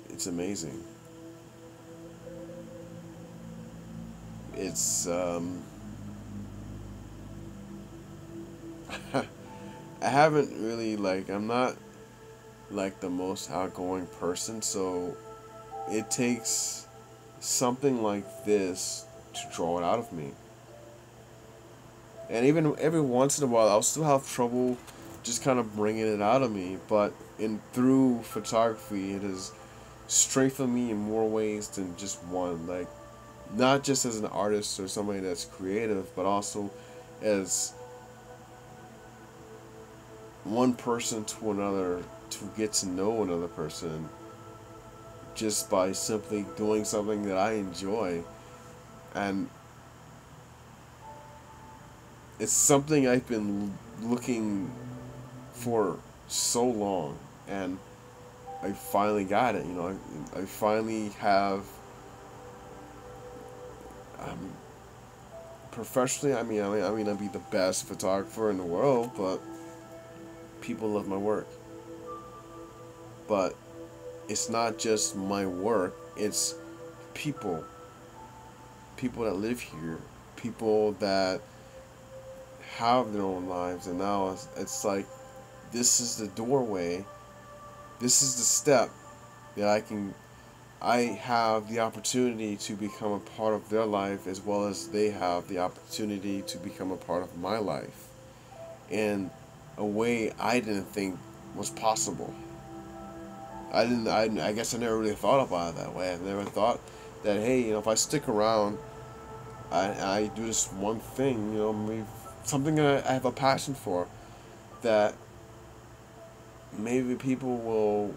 it's amazing. It's I haven't really, I'm not like the most outgoing person, so it takes something like this to draw it out of me. And even every once in a while, I'll still have trouble just kind of bringing it out of me. But through photography, it has strengthened me in more ways than just one. Like, not just as an artist or somebody that's creative, but also as one person to another, to get to know another person just by simply doing something that I enjoy. And it's something I've been looking for so long, and I finally got it. I finally have, professionally. I mean, I'd be the best photographer in the world, but people love my work. But it's not just my work; it's people that live here, people that have their own lives, and now it's like, this is the doorway, this is the step that I have the opportunity to become a part of their life, as well as they have the opportunity to become a part of my life in a way I didn't think was possible. I guess I never really thought about it that way. I never thought that, hey, if I stick around, I do this one thing, maybe something that I have a passion for, that maybe people will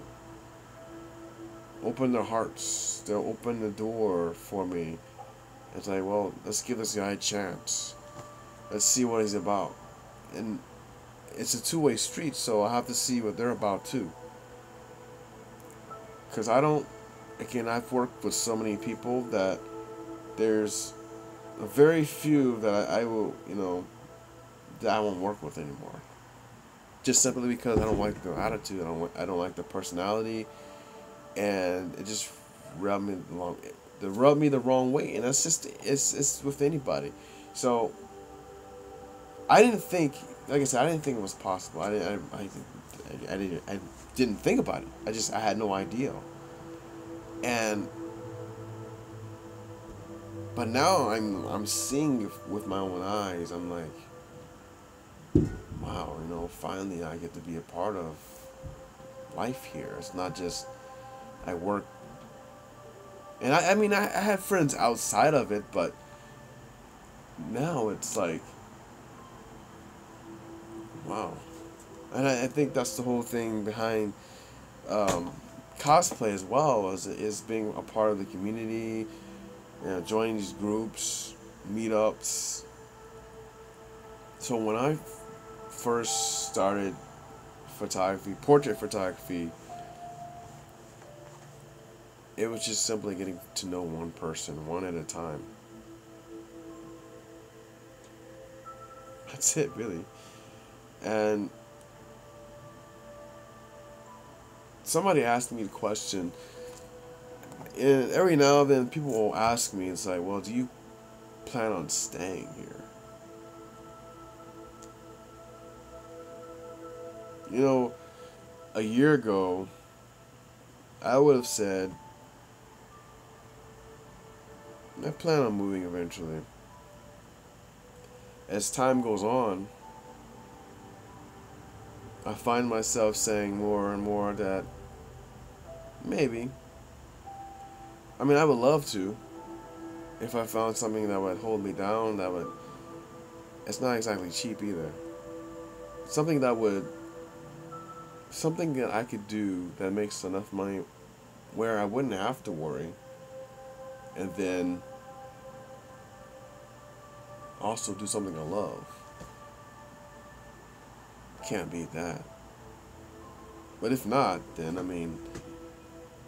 open their hearts, they'll open the door for me, It's like, well, let's give this guy a chance. Let's see what he's about. And it's a two-way street, so I have to see what they're about too. Because I don't, again, I've worked with so many people that there's a very few that I will, that I won't work with anymore. Just simply because I don't like their attitude, I don't like their personality, and it just rubbed me the wrong, they rub me the wrong way, and that's just it's with anybody. So I didn't think, like I said, I didn't think it was possible. I didn't think about it. I had no idea. And but now I'm seeing it with my own eyes. I'm like, wow, finally I get to be a part of life here. It's not just I work, and I mean I had friends outside of it, but now it's like, wow. And I think that's the whole thing behind cosplay as well, is being a part of the community, joining these groups, meetups. So when I first started photography, portrait photography, it was just simply getting to know one person, one at a time. That's it, really. And somebody asked me the question, and every now and then people will ask me, it's like, well, do you plan on staying here? A year ago, I would have said, I plan on moving eventually. As time goes on, I find myself saying more and more that maybe. I mean, I would love to. If I found something that would hold me down, it's not exactly cheap either. Something that I could do that makes enough money where I wouldn't have to worry. And then also do something I love. Can't beat that. But if not, then, I mean,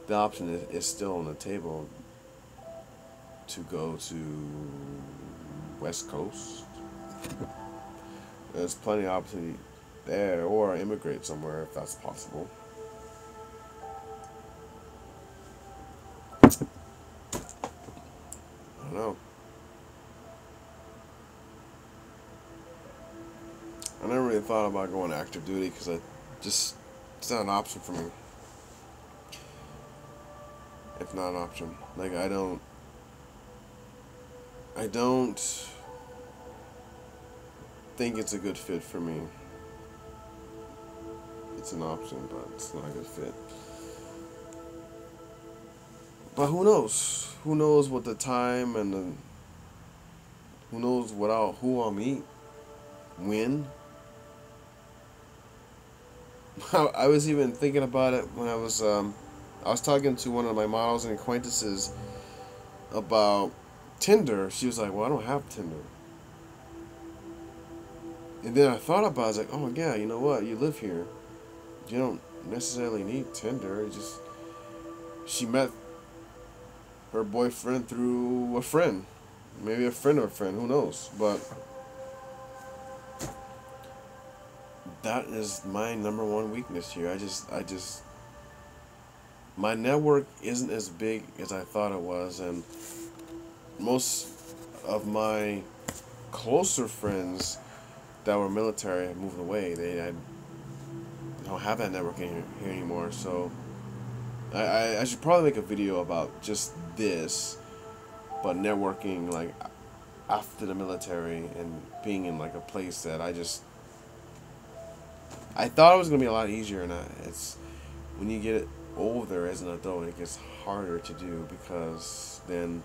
the option is still on the table to go to West Coast. There's plenty of opportunity there, or immigrate somewhere if that's possible. I don't know. I never really thought about going active duty because it's not an option for me. It's not an option. Like, I don't think it's a good fit for me. It's an option, but it's not a good fit. But who knows? Who knows what the time and who knows who I'll meet, when. I was even thinking about it when I was talking to one of my models and acquaintances about Tinder. She was like, well, I don't have Tinder. And then I thought about it, I was like, oh yeah, you know what? You live here. You don't necessarily need Tinder. She met her boyfriend through a friend. Maybe a friend of a friend, who knows? But that is my number one weakness here. My network isn't as big as I thought it was, and most of my closer friends that were military have moved away. I don't have that network here anymore, so I should probably make a video about just this, but networking, like, after the military and being in, like, a place that I thought it was going to be a lot easier, and it's when you get older as an adult, it gets harder to do, because then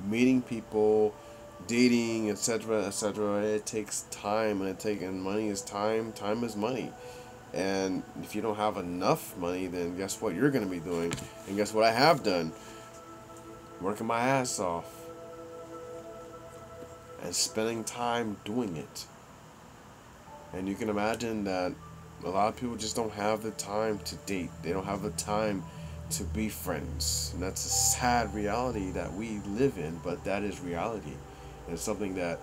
meeting people, dating, etc., it takes time, and money is time is money. And if you don't have enough money, then guess what you're going to be doing? And guess what I have done? Working my ass off. and spending time doing it. And you can imagine that a lot of people just don't have the time to date. They don't have the time to be friends. And that's a sad reality that we live in, but that is reality. And it's something that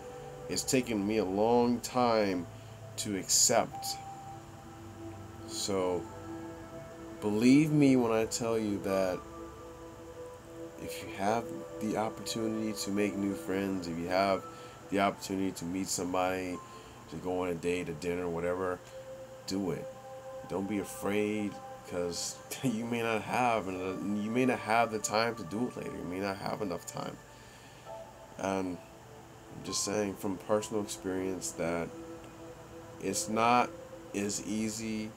it's taken me a long time to accept. So, believe me when I tell you that if you have the opportunity to make new friends, if you have the opportunity to meet somebody, to go on a date, a dinner, whatever, do it. Don't be afraid, because you may not have the time to do it later. You may not have enough time. And I'm just saying from personal experience that it's not as easy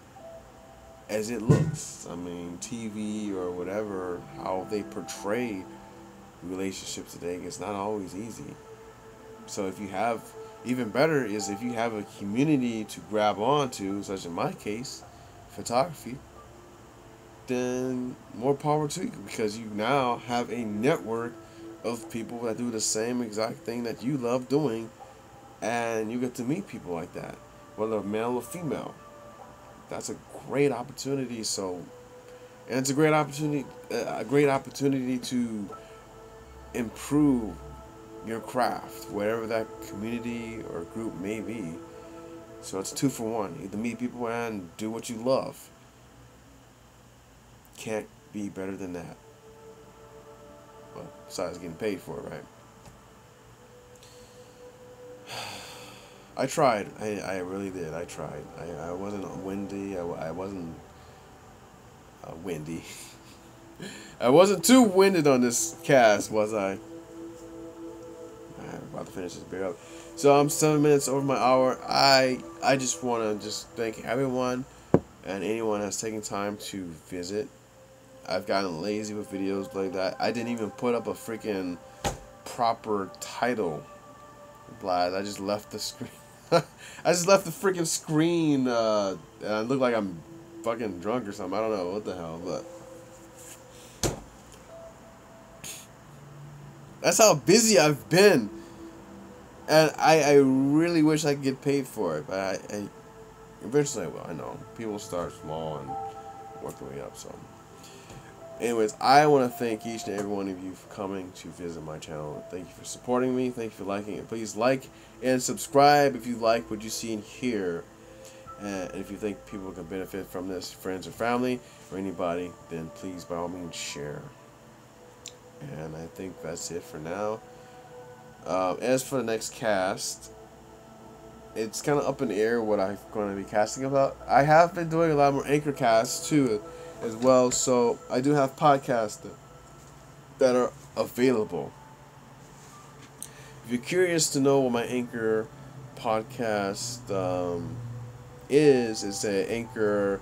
as it looks. I mean, TV or whatever, how they portray relationships today, it's not always easy. So if you have, even better is if you have a community to grab onto, such in my case, photography, then more power to you, because you now have a network of people that do the same exact thing that you love doing, and you get to meet people like that, whether male or female. That's a great opportunity. So, and it's a great opportunity to improve your craft, whatever that community or group may be. So it's 2 for 1. Either meet people and do what you love. Can't be better than that. Well, besides getting paid for it, right? I tried. I really did. I tried. I wasn't windy. I wasn't windy. I wasn't too winded on this cast, was I? I'm about to finish this beer up. So I'm 7 minutes over my hour. I just want to just thank everyone and anyone that's taken time to visit. I've gotten lazy with videos like that. I didn't even put up a freaking proper title. Blast. I just left the screen. I just left the freaking screen, and I look like I'm fucking drunk or something. I don't know what the hell, but that's how busy I've been. And I really wish I could get paid for it, but I eventually I will. I know. People start small and work their way up, so. Anyways, I want to thank each and every one of you for coming to visit my channel. Thank you for supporting me. Thank you for liking it. Please like and subscribe if you like what you see and hear. And if you think people can benefit from this, friends or family or anybody, then please, by all means, share. And I think that's it for now. As for the next cast, it's kind of up in the air what I'm going to be casting about. I have been doing a lot more anchor casts too, as well, so I do have podcasts that are available. If you're curious to know what my Anchor podcast is, it's at anchor.fm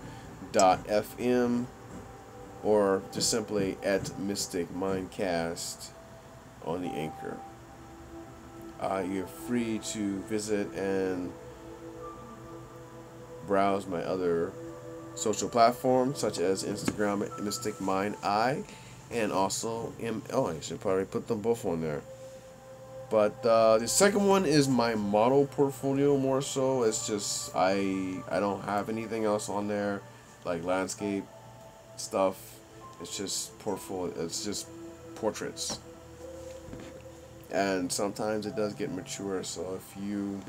or just simply at Mystic Mindcast on the Anchor. You're free to visit and browse my other social platforms such as Instagram at Mystic Mind I, and also ML. I should probably put them both on there. But the second one is my model portfolio more so. It's just I don't have anything else on there like landscape stuff. It's just portfolio. It's just portraits. And sometimes it does get mature. So if you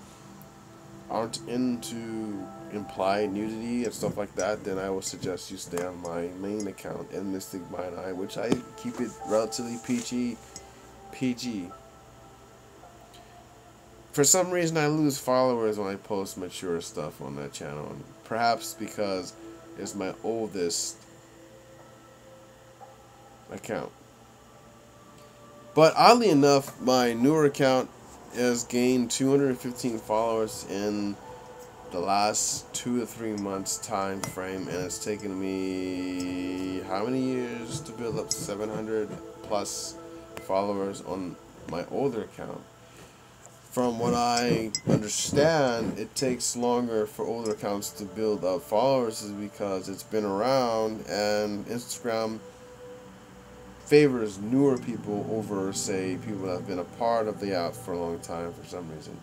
aren't into implied nudity and stuff like that, then I would suggest you stay on my main account in Mystic Mind Eye, which I keep it relatively PG. For some reason, I lose followers when I post mature stuff on that channel, and perhaps because it's my oldest account. But oddly enough, my newer account has gained 215 followers in the last 2 to 3 months time frame, and it's taken me how many years to build up 700 plus followers on my older account. From what I understand, it takes longer for older accounts to build up followers is because it's been around and Instagram favors newer people over, say, people that have been a part of the app for a long time for some reason.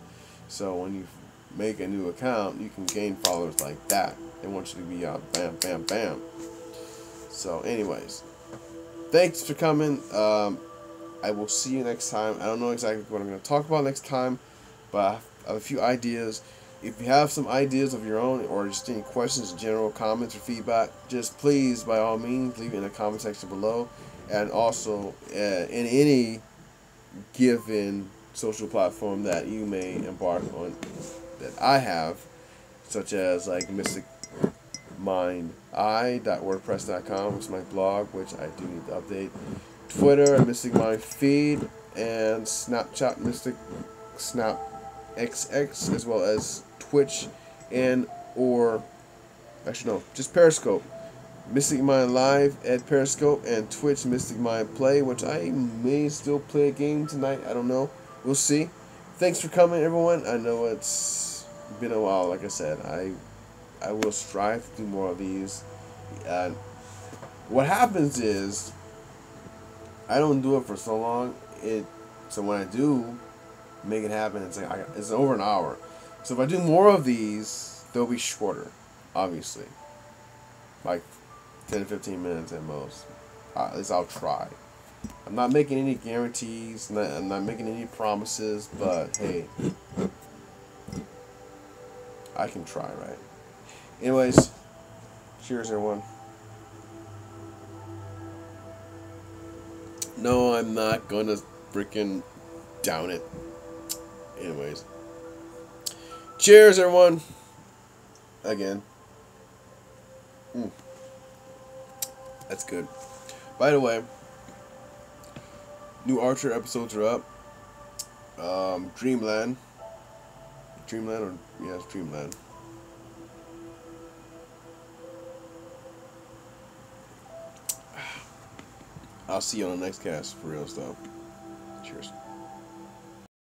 So when you make a new account, you can gain followers like that. They want you to be out, bam, bam, bam. So, anyways, thanks for coming. I will see you next time. I don't know exactly what I'm going to talk about next time, but I have a few ideas. If you have some ideas of your own or just any questions, general comments, or feedback, just please, by all means, leave it in the comment section below. And also, in any given social platform that you may embark on that I have, such as like mysticmindI.wordpress.com, which is my blog, which I do need to update. Twitter, Mystic Mind Feed, and Snapchat, Mystic Snap XX, as well as Twitch or actually no, just Periscope. Mystic Mind Live at Periscope, and Twitch Mystic Mind Play, which I may still play a game tonight. I don't know. We'll see. Thanks for coming, everyone. I know it's been a while. Like I said, I will strive to do more of these. What happens is I don't do it for so long. So when I do make it happen, it's over an hour. So if I do more of these, they'll be shorter, obviously, like 10 to 15 minutes at most. At least I'll try. I'm not making any guarantees. I'm not making any promises. But hey, I can try, right? Anyways, cheers, everyone. No, I'm not gonna freaking down it. Anyways, cheers, everyone. Again. That's good. By the way, new Archer episodes are up. Dreamland. It's Dreamland. I'll see you on the next cast, for real stuff.